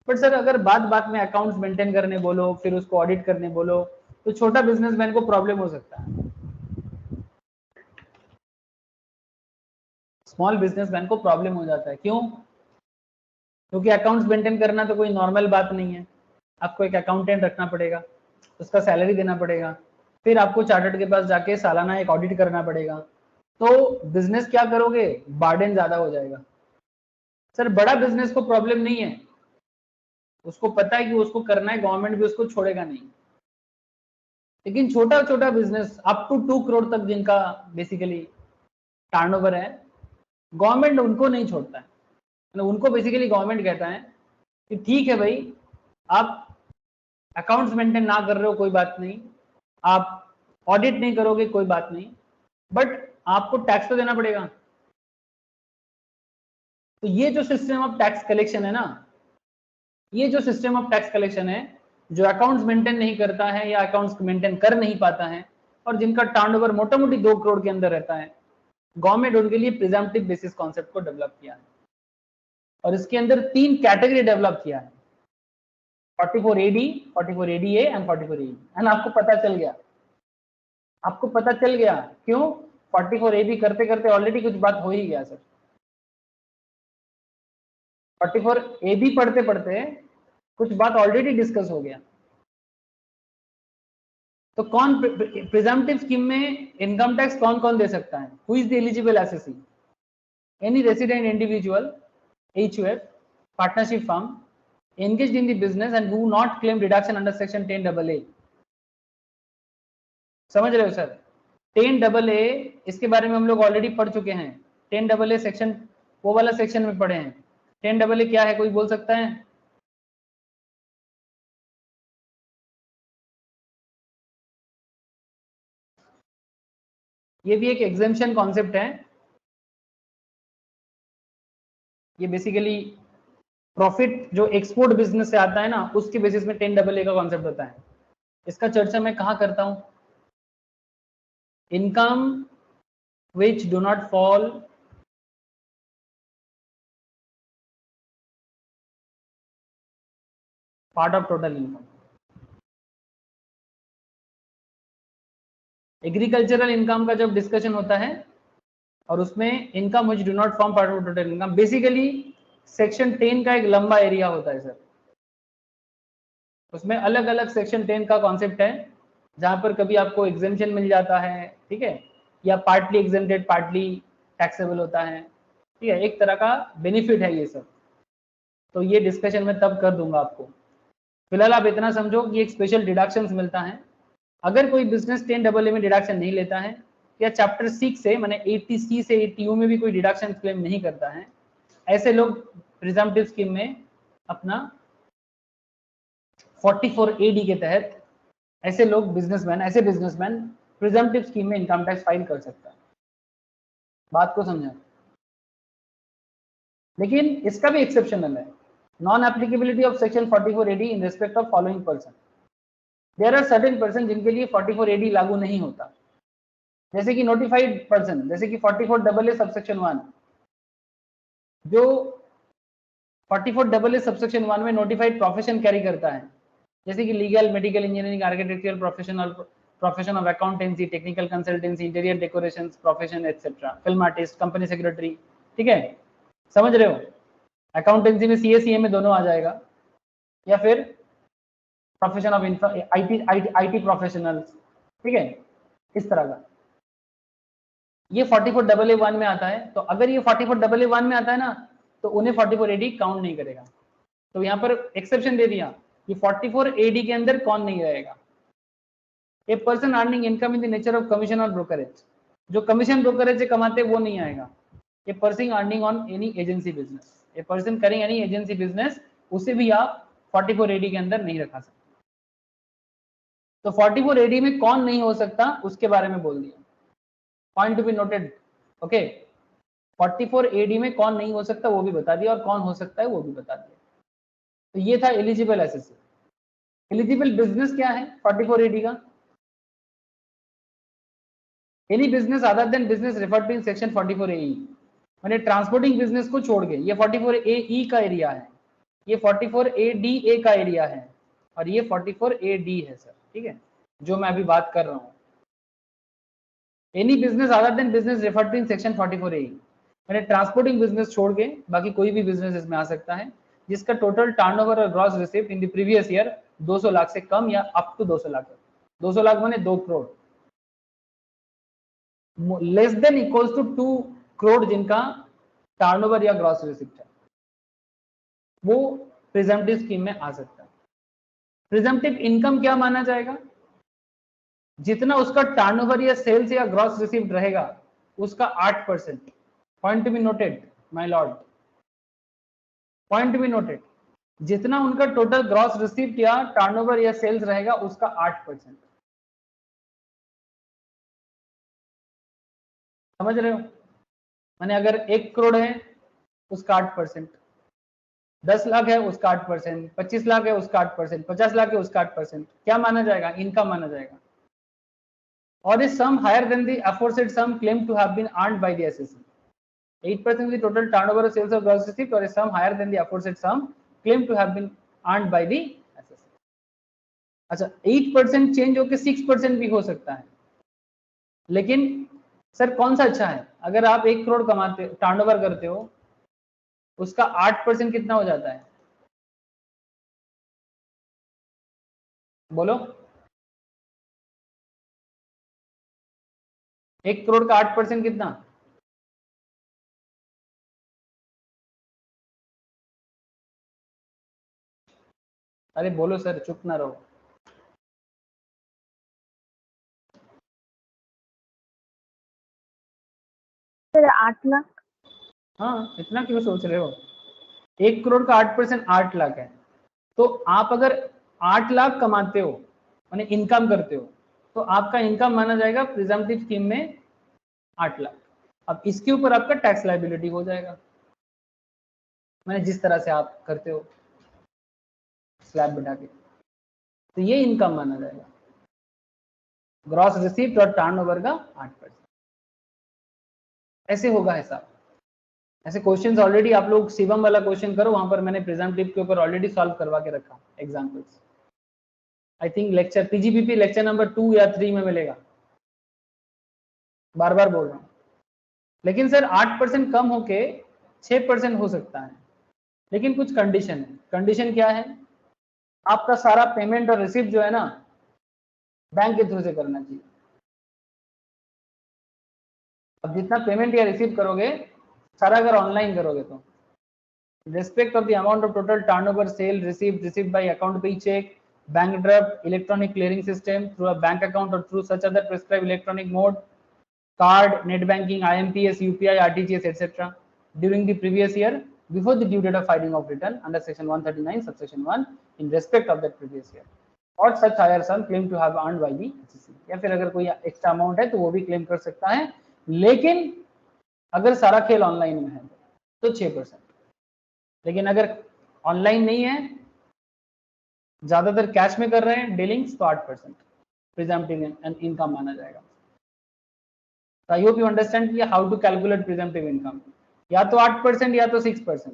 बट सर अगर बात बात में अकाउंट्स मेंटेन करने बोलो फिर उसको ऑडिट करने बोलो तो छोटा बिजनेसमैन को प्रॉब्लम हो सकता है, स्मॉल बिजनेसमैन को प्रॉब्लम हो जाता है। क्यों? क्योंकि अकाउंट्स मेंटेन करना तो कोई नॉर्मल बात नहीं है, आपको एक अकाउंटेंट रखना पड़ेगा, उसका सैलरी देना पड़ेगा, फिर आपको चार्टर्ड के पास जाके सालाना एक ऑडिट करना पड़ेगा, तो बिजनेस क्या करोगे, बर्डन ज्यादा हो जाएगा। सर बड़ा बिजनेस को प्रॉब्लम नहीं है, उसको पता है कि उसको करना है, गवर्नमेंट भी उसको छोड़ेगा नहीं। लेकिन छोटा छोटा बिजनेस अप टू 2 करोड़ तक जिनका बेसिकली टर्नओवर है, गवर्नमेंट उनको नहीं छोड़ता है। मतलब उनको बेसिकली गवर्नमेंट कहता है कि ठीक है भाई, आप अकाउंट्स मेंटेन ना कर रहे हो कोई बात नहीं, आप ऑडिट नहीं करोगे कोई बात नहीं, बट आपको टैक्स तो देना पड़ेगा। तो ये जो सिस्टम ऑफ टैक्स कलेक्शन है ना, ये जो सिस्टम ऑफ टैक्स कलेक्शन है, जो अकाउंट्स मेंटेन नहीं करता है या अकाउंट्स मेंटेन कर नहीं पाता है और जिनका टर्नओवर मोटा मोटी 2 करोड़ के अंदर रहता है, गवर्नमेंट उनके लिए प्रिजम्पटिव बेसिस कॉन्सेप्ट को डेवलप किया है और इसके अंदर 3 कैटेगरी डेवलप किया है, 44AD, 44ADA and 44AE। And आपको पता चल गया, आपको पता चल गया क्यों? 44AB करते करते ऑलरेडी कुछ बात हो ही गया सर। 44AB पढ़ते पढ़ते कुछ बात ऑलरेडी डिस्कस हो गया। तो कौन प्रिजम्पटिव स्कीम में इनकम टैक्स कौन कौन दे सकता है? Who is the eligible SSC? Any resident individual, HUF, partnership firm engaged in the business and who not claim deduction under section 10AA। समझ रहे हो सर? 10AA इसके बारे में हम लोग ऑलरेडी पढ़ चुके हैं। 10AA सेक्शन, वो वाला सेक्शन में पढ़े हैं। 10AA क्या है, कोई बोल सकता है? ये भी एक एग्जेम्पशन कॉन्सेप्ट है। ये बेसिकली प्रॉफिट जो एक्सपोर्ट बिजनेस से आता है ना, उसके बेसिस में 10AA का कॉन्सेप्ट होता है। इसका चर्चा मैं कहाँ करता हूं? Income which do not fall part of total income। Agricultural income का जब डिस्कशन होता है और उसमें income which do not form part of total income, basically section 10 का एक लंबा एरिया होता है सर। उसमें अलग अलग सेक्शन 10 का कॉन्सेप्ट है, जहां पर कभी आपको एग्जेम्पशन मिल जाता है, ठीक है, या पार्टली एग्जेम्प्टेड पार्टली टैक्सेबल होता है, ठीक है, एक तरह का बेनिफिट है ये सब। तो ये डिस्कशन मैं तब कर दूंगा आपको। फिलहाल आप इतना समझो कि एक स्पेशल डिडक्शंस मिलता है अगर कोई बिजनेस 10AA में डिडक्शन नहीं लेता है या चैप्टर 6 से माने 80C से 80U में भी कोई डिडक्शन क्लेम नहीं करता है, ऐसे लोग प्रिजम्पटिव स्कीम में अपना 44AD के तहत ऐसे लोग ऐसे बिजनेसमैन प्रिजम्पटिव स्कीम में इनकम टैक्स फाइल कर सकता है। बात को समझा? लेकिन इसका भी एक्सेप्शनल है, non applicability of section 44AD in respect of following person. There are certain person जिनके लिए 44AD लागू नहीं होता, जैसे कि नोटिफाइड पर्सन, जैसे कि 44AA सबसेक्शन 1, जो 44AA सबसेक्शन 1 में नोटिफाइड प्रोफेशन कैरी करता है, जैसे कि legal, medical, engineering, architectural professional, profession of accountancy, technical consultancy, interior decorations profession etcetera, film artist, company secretary, ठीक है, समझ रहे हो? अकाउंटेंसी में CA में दोनों आ जाएगा, या फिर प्रोफेशन ऑफ IT प्रोफेशनल्स, ठीक है, इस तरह का। ये 44AA1 में आता है। तो अगर ये 44AA1 में आता है ना, तो उन्हें 44AD काउंट नहीं करेगा। तो यहाँ पर एक्सेप्शन दे दिया कि 44AD के अंदर कौन नहीं रहेगा? A person earning income in the nature of commission और ब्रोकरेज, जो कमीशन ब्रोकरेज से कमाते वो नहीं आएगा। A person earning on any agency business, a person carrying any agency business, उसे भी आप 44AD के अंदर नहीं रखा सकते। तो 44AD में कौन नहीं हो सकता उसके बारे में बोल दिया, point to be noted. Okay, 44AD में कौन नहीं हो सकता वो भी बता दिया, और कौन हो सकता है वो भी बता दिया। तो ये था एलिजिबल एसएससी। एलिजिबल बिजनेस क्या है 44AD का? Any business other than business referred to in section 44AE, मैंने ट्रांसपोर्टिंग बिजनेस को छोड़ के, ये 44AE का एरिया है, ये 44ADA का एरिया है, और ये 44AD है सर, ठीक है, जो मैं अभी बात कर रहा हूँ। Any business other than business referred to in section 44AE, मैंने ट्रांसपोर्टिंग बिजनेस छोड़ के बाकी कोई भी बिजनेस इसमें आ सकता है जिसका टोटल टर्नओवर और gross receipt in the previous year 200 lakh से कम या अप टू 200 लाख, 200 लाख माने 2 crore, less than equals to 2 crore जिनका टर्नओवर या ग्रॉस रिसीप्ट है, वो प्रिजम्पटिव स्कीम में आ सकता है। प्रिजम्पटिव इनकम क्या माना जाएगा? जितना उसका टर्नओवर या सेल्स या ग्रॉस रिसीव्ड रहेगा उसका 8%। Point to be noted my Lord, point to be noted, जितना उनका टोटल ग्रॉस रिसीव्ड या टर्नओवर या सेल्स रहेगा उसका 8%। समझ रहे हो? माने अगर 1 करोड़ है उसका 8%, 10 लाख है उसका 8%, 25 लाख है उसका 8%, 50 लाख है उसका 8%, क्या माना जाएगा? इनकम माना जाएगा। और is sum higher than the aforesaid sum claim to have been earned by the assessee. 8% of the total turnover of sales or gross received or is sum higher than the aforesaid sum claimed to have been earned by the assessor। अच्छा, 8% change होकर 6% भी हो सकता है, लेकिन sir कौन सा अच्छा है? अगर आप 1 करोड़ कमाते टर्नओवर करते हो उसका 8% कितना हो जाता है? बोलो। 1 करोड़ का 8% कितना? अरे बोलो सर, चुप ना रहो। सर 8 लाख। हाँ, इतना क्यों सोच रहे हो? 1 करोड़ का 8% 8 लाख है। तो आप अगर 8 लाख कमाते हो माने इनकम करते हो तो आपका इनकम माना जाएगा प्रिजम्पटिव स्कीम में 8 लाख। अब इसके ऊपर आपका टैक्स लायबिलिटी हो जाएगा, मैंने जिस तरह से आप करते हो स्लैब बिठा के, तो ये इनकम माना जाएगा। ग्रॉस रिसीप्ट और टर्नओवर का 8%। ऐसे होगा हिसाब। ऐसे क्वेश्चंस ऑलरेडी आप लोग शिवम वाला क्वेश्चन करो, वहां पर मैंने प्रिजम्पटिव के ऊपर ऑलरेडी सॉल्व करवा के रखा examples. I think lecture PGBP lecture number 2 या 3 में मिलेगा, बार बार बोल रहा हूँ। लेकिन सर 8% कम होके 6% हो सकता है, लेकिन कुछ कंडीशन है। कंडीशन क्या है? आपका सारा पेमेंट और रिसिप्ट जो है ना बैंक के थ्रू से करना चाहिए। अब जितना पेमेंट या रिसीव करोगे सारा अगर ऑनलाइन करोगे तो respect of the amount of total turnover sale received by account पे cheque, bank draft, electronic clearing system through a bank account or through such other prescribed electronic mode, card, net banking, IMPS, UPI, RTGS, etc. during the previous year before the due date of filing of return under section 139 subsection 1 in respect of that previous year or such higher sum claim to have earned by the SSC। या फिर अगर कोई extra amount है तो वो भी claim कर सकता है, लेकिन अगर सारा खेल ऑनलाइन में है तो 6%। लेकिन अगर ऑनलाइन नहीं है, ज्यादातर कैश में कर रहे हैं डीलिंग्स, तो 8% प्रिजम्पटिव इनकम माना जाएगा। I hope you understand how to calculate presumptive income। या तो 8% या तो 6%।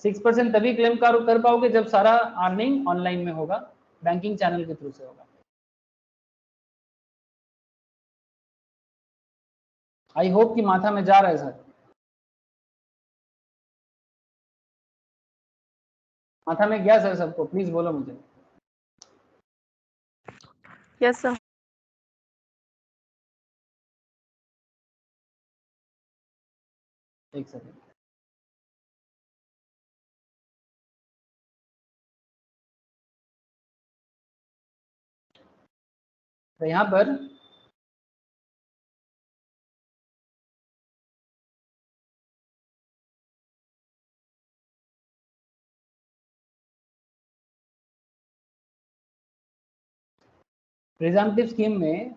6% तभी क्लेम कर पाओगे जब सारा अर्निंग ऑनलाइन में होगा, बैंकिंग चैनल के थ्रू से होगा। आई होप कि माथा में जा रहा है सर, माथा में गया सर सबको? प्लीज बोलो मुझे। Yes sir. एक सेकेंड। तो यहाँ पर प्रिजम्पटिव स्कीम में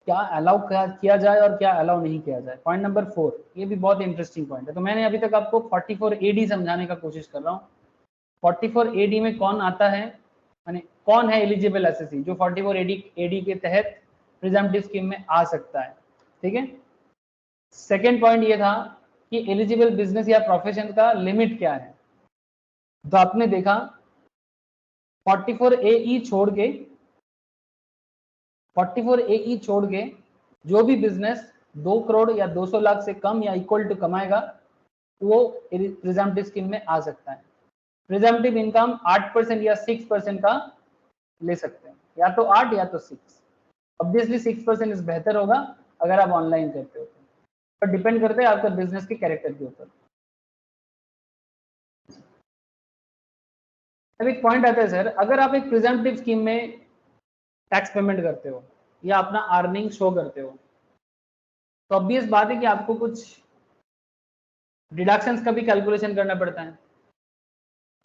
क्या अलाउ किया जाए और क्या अलाउ नहीं किया जाए। पॉइंट नंबर 4, ये भी बहुत इंटरेस्टिंग पॉइंट है। तो मैंने अभी तक आपको 44 AD समझाने का कोशिश कर रहा हूँ। 44 AD में कौन आता है, माने कौन है एलिजिबल एसएससी जो 44 AD के तहत प्रिजम्पटिव स्कीम में आ सकता है। ठीक है। सेकेंड पॉइंट ये था कि एलिजिबल बिजनेस या प्रोफेशन का लिमिट क्या है। तो आपने देखा 44 AE छोड़ के 44 AE छोड़ के जो भी बिजनेस 2 करोड़ या 200 लाख से कम या इक्वल टू कमाएगा वो प्रिजम्पटिव स्कीम में आ सकता है। प्रिजम्पटिव इनकम 8% या 6% का ले सकते हैं, या तो 8 या तो 6। ऑब्वियसली 6% इस बेहतर होगा अगर आप ऑनलाइन करते हो, पर डिपेंड करता है आपका बिजनेस के कैरेक्टर के ऊपर। अब एक पॉइंट आता है सर, अगर आप एक प्रिजम्पटिव स्कीम में टैक्स पेमेंट करते हो या अपना अर्निंग शो करते हो, तो ऑब्वियस बात है कि आपको कुछ डिडक्शंस का भी कैलकुलेशन करना पड़ता है,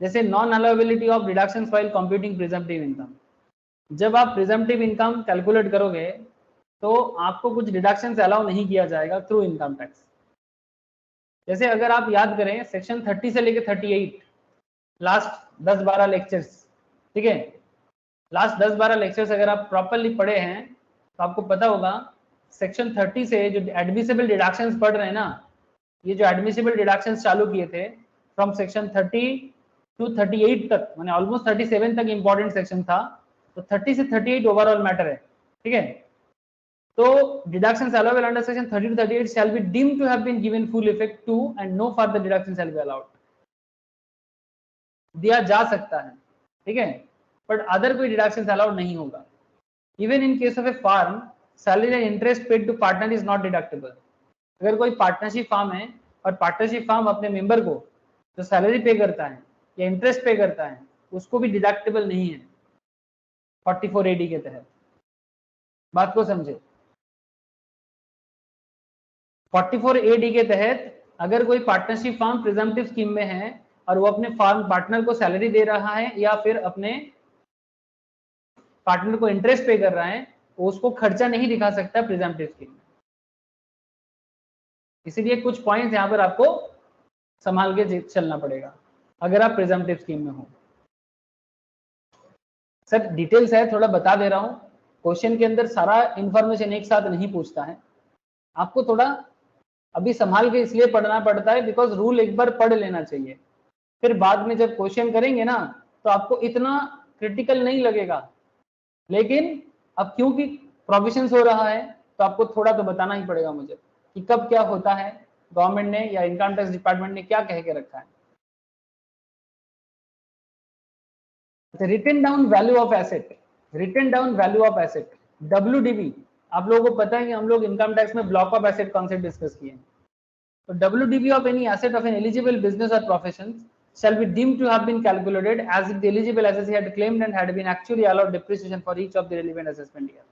जैसे non allowability of deductions while computing presumptive income. जब आप प्रिजम्पटिव इनकम कैलकुलेट करोगे तो आपको कुछ डिडक्शंस अलाउ नहीं किया जाएगा थ्रू इनकम टैक्स। जैसे अगर आप याद करें सेक्शन 30 से लेकर 38 लास्ट 10-12 लेक्चर्स, ठीक है, लास्ट 10-12 लेक्चर्स अगर आप प्रॉपरली पढ़े हैं तो आपको पता होगा सेक्शन 30 से जो एडमिसिबल डिडक्शंस पढ़ रहे हैं ना, ये जो एडमिसिबल डिडक्शंस चालू किए थे फ्रॉम सेक्शन 30 टू 38 तक, माने ऑलमोस्ट 37 तक इंपॉर्टेंट सेक्शन था, तो 30 से 38 ओवरऑल मैटर है, ठीक है। तो deductions allowable under section 30 to 38 shall be deemed to have been given full effect to and no further deduction shall be allowed, दिया जा सकता है, ठीक है, बट अदर कोई डिडक्शंस अलाउड नहीं होगा। Even in case of a firm, salary and interest paid to partner is not deductible. अगर कोई पार्टनरशिप फार्म है और पार्टनरशिप फार्म अपने मेंबर को जो सैलरी पे करता है या इंटरेस्ट पे करता है उसको भी डिडक्टेबल नहीं है 44 AD के तहत। बात को समझे, 44 AD के तहत अगर कोई पार्टनरशिप फार्म प्रिजम्पटिव स्कीम में है और वो अपने फार्म पार्टनर को सैलरी दे रहा है या फिर अपने पार्टनर को इंटरेस्ट पे कर रहा है, उसको खर्चा नहीं दिखा सकता प्रिजम्पटिव स्कीम में। इसीलिए कुछ पॉइंट्स यहाँ पर आपको संभाल के चलना पड़ेगा अगर आप प्रिजम्पटिव स्कीम में हो। सर डिटेल्स है, थोड़ा बता दे रहा हूँ, क्वेश्चन के अंदर सारा इंफॉर्मेशन एक साथ नहीं पूछता है, आपको थोड़ा अभी संभाल के इसलिए पढ़ना पड़ता है बिकॉज रूल एक बार पढ़ लेना चाहिए, फिर बाद में जब क्वेश्चन करेंगे ना तो आपको इतना क्रिटिकल नहीं लगेगा। लेकिन अब क्योंकि प्रोविजंस हो रहा है तो आपको थोड़ा तो बताना ही पड़ेगा मुझे कि कब क्या होता है, गवर्नमेंट ने या इनकम टैक्स डिपार्टमेंट ने क्या कह के रखा है। Written down value of asset, written down value of asset WDV, आप लोगों को पता है कि हम लोग इनकम टैक्स में block of asset concept discuss किए हैं। तो WDV of any asset of an eligible business or profession shall be deemed to have been calculated as if the eligible assessee had claimed and had been actually allowed depreciation for each of the relevant assessment year।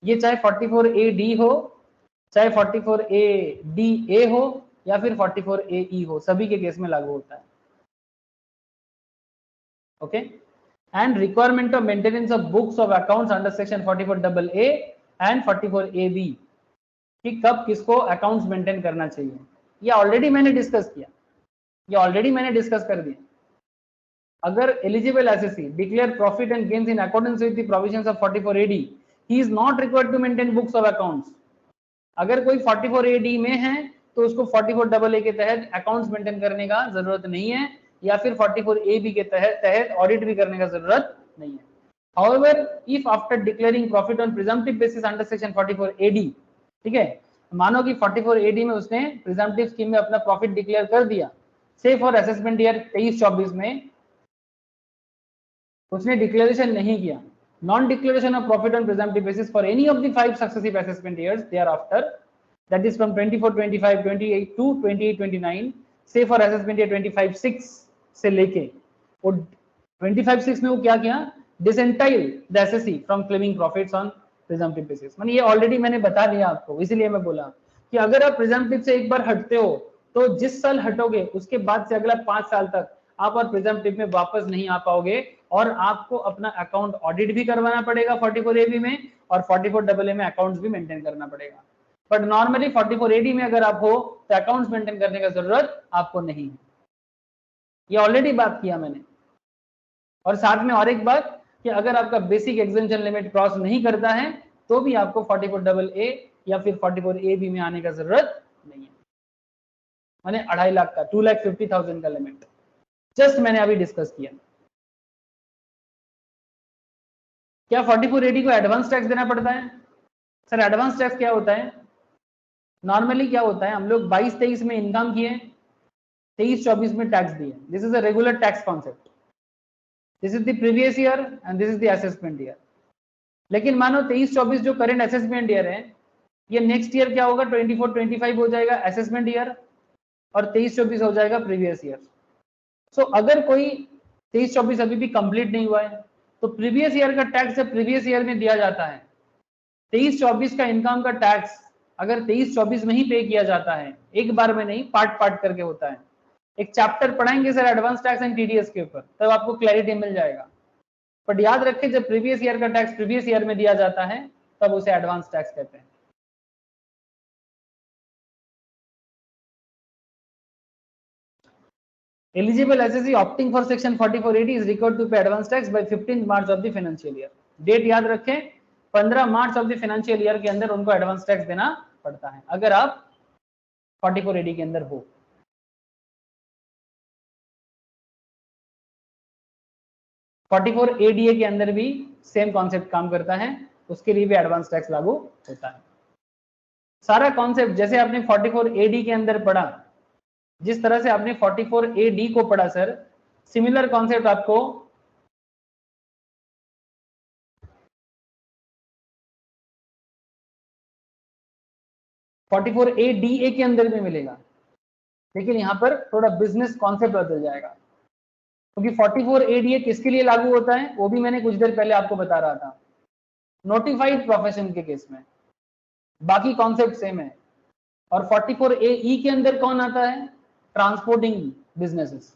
ये चाहे 44AD हो, चाहे 44ADA हो या फिर 44AE हो, सभी के केस में लागू होता है। Okay, and requirement of maintenance of books of accounts under section 44AA and 44AB कि कब किसको अकाउंट्स मेंटेन करना चाहिए, ये ऑलरेडी मैंने डिस्कस किया, ये ऑलरेडी मैंने डिस्कस कर दिया। अगर eligible assessee declare profit and gains in accordance with the provisions of 44AD, he is not required to maintain books of accounts. अगर कोई 44AD में है तो उसको 44AA के तहत अकाउंट्स मेंटेन करने का जरूरत नहीं है या फिर 44AB के तहत ऑडिट भी करने का जरूरत नहीं है। However, if after declaring profit on presumptive basis under section 44AD, ठीक है, मानो कि 44AD में उसने प्रिजम्पटिव स्कीम में अपना प्रॉफिट डिक्लेयर कर दिया, से फॉर असेसमेंट ईयर 23-24 में उसने डिक्लेरेशन नहीं किया, non declaration of profit on presumptive basis for any of the 5 successive assessment years thereafter, that is from 24-25, 28 to 28-29, से फॉर असेसमेंट ईयर 25-6 से लेके वो 25-6 में वो क्या किया, disentitle the assessee from claiming profits on presumptive basis. माने ये ऑलरेडी मैंने बता दिया आपको, इसीलिए मैं बोला कि अगर आप प्रिजम्पटिव से एक बार हटते हो तो जिस साल हटोगे उसके बाद से अगला 5 साल तक आप और प्रिजम्पटिव में वापस नहीं आ पाओगे और आपको अपना अकाउंट ऑडिट भी करवाना पड़ेगा 44AB में और 44AA में अकाउंट्स भी मेंटेन करना पड़ेगा। बट नॉर्मली 44AD में अगर आप हो तो अकाउंट्स मेंटेन करने का जरूरत आपको नहीं है, ये ऑलरेडी बात किया मैंने। और साथ में और एक बात कि अगर आपका बेसिक एग्जेम्पशन लिमिट क्रॉस नहीं करता है तो भी आपको 44AA या फिर 44AB में आने का जरूरत नहीं है, माने 2.5 लाख का 2,50,000 का लिमिट जस्ट मैंने अभी डिस्कस किया। क्या 44AD को एडवांस टैक्स देना पड़ता है? सर एडवांस टैक्स क्या होता है? नॉर्मली क्या होता है, हम लोग 22-23 में इनकम किए, 23-24 में टैक्स दिए, this is a regular tax concept, this is the previous year and this is the assessment year. लेकिन मानो 23-24 जो करंट असेसमेंट ईयर है, ये नेक्स्ट ईयर क्या होगा, 24-25 हो जाएगा असेसमेंट ईयर और 23-24 हो जाएगा प्रीवियस ईयर। सो अगर कोई 23-24 अभी भी कंप्लीट नहीं हुआ है, तो प्रीवियस ईयर का टैक्स जब प्रीवियस ईयर में दिया जाता है, 23-24 का इनकम का टैक्स अगर 23-24 में ही पे किया जाता है, एक बार में नहीं, पार्ट पार्ट करके होता है। एक चैप्टर पढ़ाएंगे sir advance tax and TDS के ऊपर, तब आपको क्लैरिटी मिल जाएगा। बट याद रखें, जब प्रीवियस ईयर का टैक्स प्रीवियस ईयर में दिया जाता है तब उसे एडवांस टैक्स कहते हैं। Eligible assessee opting for section 4480 is required to pay advance tax by 15th March of the financial year. Date याद रखें, 15 March of the financial year के अंदर उनको एडवांस टैक्स देना पड़ता है अगर आप 4480 के अंदर हो। ADA के अंदर भी सेम कॉन्सेप्ट काम करता है, उसके लिए भी एडवांस टैक्स लागू होता है। सारा कॉन्सेप्ट जैसे आपने 44AD के अंदर पढ़ा, जिस तरह से आपने 44AD को पढ़ा सर, सिमिलर कॉन्सेप्ट आपको 44ADA के अंदर भी मिलेगा, लेकिन यहाँ पर थोड़ा बिजनेस कॉन्सेप्ट बदल जाएगा, क्योंकि 44ADA किसके लिए लागू होता है वो भी मैंने कुछ देर पहले आपको बता रहा था, नोटिफाइड प्रोफेशन के केस में। बाकी कॉन्सेप्ट सेम है। और 44AE के अंदर कौन आता है? ट्रांसपोर्टिंग बिजनेसेस,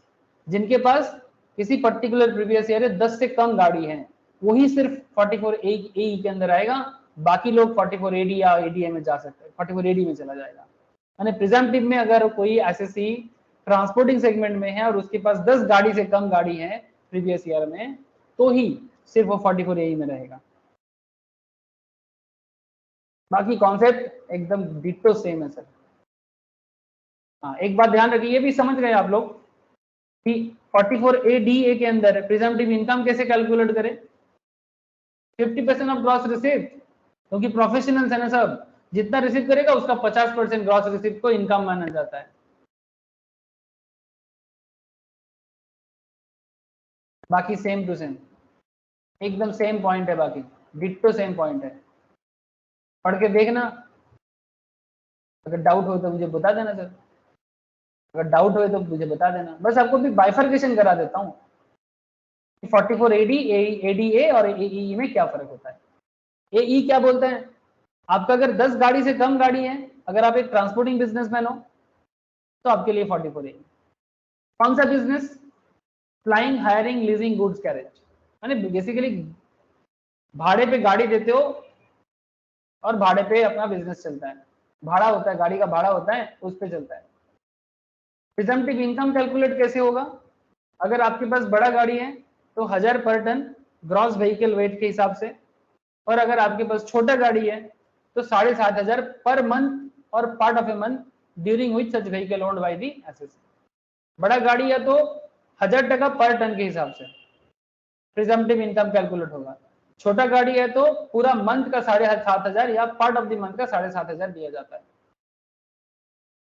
जिनके पास किसी पर्टिकुलर प्रीवियस ईयर 10 से कम गाड़ी है, वही सिर्फ 44AE के अंदर आएगा, बाकी लोग 44AD या ADA में जा सकते हैं, 44AD में चला जाएगा। यानी प्रिजम्पटिव में अगर कोई एसएससी ट्रांसपोर्टिंग सेगमेंट में है और उसके पास 10 गाड़ी से कम गाड़ी है प्रीवियस ईयर में, तो ही सिर्फ वो 44AE में रहेगा। बाकी कॉन्सेप्ट एकदम डिट्टो सेम है सर। हाँ, एक बात ध्यान रखिए, ये भी समझ गए आप लोग कि 44ADA के अंदर प्रिजम्पटिव इनकम कैसे कैलकुलेट करें? 50% ऑफ ग्रॉस रिसीव्ड, क्योंकि प्रोफेशनल्स है ना सब, जितना रिसीव करेगा उसका 50% ग्रॉस रिसीव्ड को इनकम माना जाता है। बाकी सेम टू सेम, एकदम सेम पॉइंट है, बाकी डिट्टो सेम पॉइंट है, पढ़ के देखना। अगर डाउट हो तो मुझे बता देना सर, अगर डाउट हो तो मुझे बता देना। बस आपको भी बाइफर्केशन करा देता हूँ कि 44AD, ADA और AE में क्या फर्क होता है। AE क्या बोलते हैं? आपका अगर 10 गाड़ी से कम गाड़ी है, अगर आप एक ट्रांसपोर्टिंग बिजनेसमैन हो, तो आपके लिए 44AE। कौन सा बिजनेस? Plying, hiring, leasing, goods carriage, यानी बेसिकली भाड़े पे गाड़ी देते हो और भाड़े पे अपना बिजनेस चलता है, भाड़ा होता है, गाड़ी का भाड़ा होता है, उस पे चलता है। प्रिजम्पटिव इनकम कैलकुलेट कैसे होगा? अगर आपके पास बड़ा गाड़ी है तो 1000 per ton gross vehicle wait के हिसाब से, और अगर आपके पास छोटा गाड़ी है तो 7500 पर मंथ और part of a month during which such vehicle owned by the SSC. बड़ा गाड़ी है तो 1000 टका पर टन के हिसाब से प्रिजम्पटिव इनकम कैलकुलेट होगा। छोटा गाड़ी है तो पूरा मंथ का 7500 या पार्ट ऑफ द मंथ का 7500 दिया जाता है।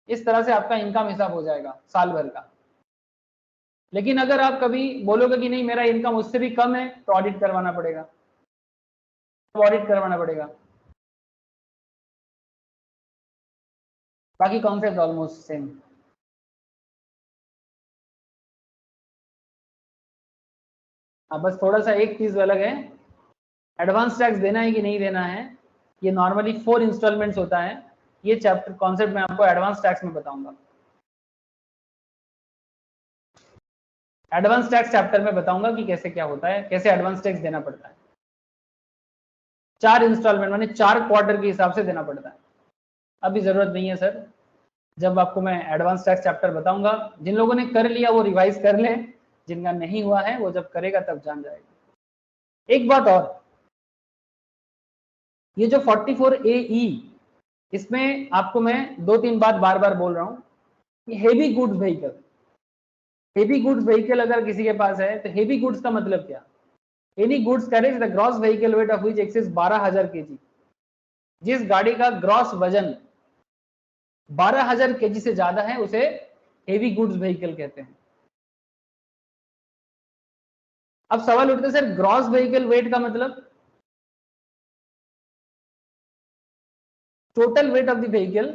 इस तरह से आपका इनकम हिसाब हो जाएगा साल भर का। लेकिन अगर आप कभी बोलोगे कि नहीं मेरा इनकम उससे भी कम है, तो ऑडिट करवाना पड़ेगा, तो ऑडिट करवाना पड़ेगा। बाकी कॉन्सेप्ट ऑलमोस्ट सेम। हाँ, बस थोड़ा सा एक चीज अलग है, एडवांस टैक्स देना है कि नहीं देना है, ये नॉर्मली 4 इंस्टॉलमेंट्स होता है। ये चैप्टर कॉन्सेप्ट मैं आपको एडवांस टैक्स में बताऊंगा, एडवांस टैक्स चैप्टर में बताऊंगा कि कैसे क्या होता है, कैसे एडवांस टैक्स देना पड़ता है। 4 इंस्टॉलमेंट माने 4 क्वार्टर के हिसाब से देना पड़ता है। अभी जरूरत नहीं है सर, जब आपको मैं एडवांस टैक्स चैप्टर बताऊंगा, जिन लोगों ने कर लिया वो रिवाइज कर ले, जिनका नहीं हुआ है वो जब करेगा तब जान जाएगा। एक बात और, ये जो 44AE, इसमें आपको मैं 2-3 बात बार बार बोल रहा हूं कि heavy goods vehicle, heavy goods vehicle अगर किसी के पास है तो हेवी गुड्स का मतलब क्या? Any goods carries the gross vehicle weight of which exceeds 12000 kg। जिस गाड़ी का ग्रॉस वजन 12000 kg से ज्यादा है उसे हेवी गुड्स व्हीकल कहते हैं। अब सवाल उठता है सर ग्रॉस व्हीकल वेट का मतलब? Total weight of the vehicle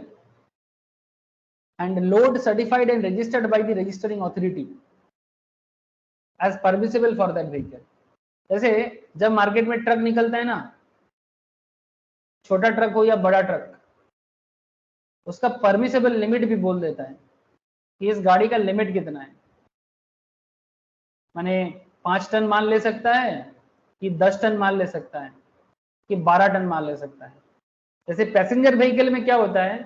and load certified and registered by the registering authority as permissible for that vehicle. जैसे जब मार्केट में ट्रक निकलता है ना, छोटा ट्रक हो या बड़ा ट्रक, उसका परमिसिबल लिमिट भी बोल देता है कि इस गाड़ी का लिमिट कितना है, माने 5 टन माल ले सकता है कि 10 टन माल ले सकता है कि 12 टन माल ले सकता है। जैसे पैसेंजर व्हीकल में क्या होता है,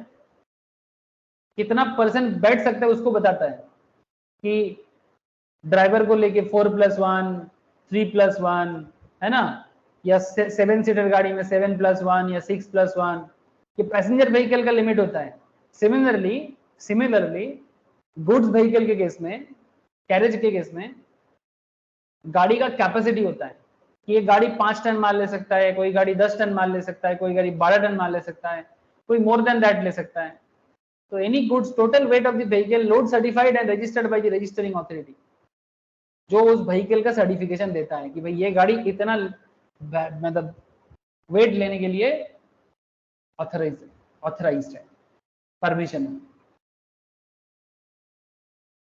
कितना परसेंट बैठ सकता है उसको बताता है कि ड्राइवर को लेके 4+1, 3+1 है ना, या 7 सीटर गाड़ी में 7+1 या 6+1, ये पैसेंजर व्हीकल का लिमिट होता है। सिमिलरली गुड्स व्हीकल के केस में, कैरेज के केस में गाड़ी का कैपेसिटी होता है कि ये गाड़ी 5 टन माल ले सकता है, कोई गाड़ी 10 टन माल ले सकता है, कोई गाड़ी 12 टन माल ले सकता है, कोई मोर देन दैट ले सकता है। तो any goods total weight of the vehicle load certified and registered by the registering authority, जो उस व्हीकल का सर्टिफिकेशन देता है कि भाई ये गाड़ी इतना मतलब वेट लेने के लिए ऑथराइज्ड है, परमिशन है।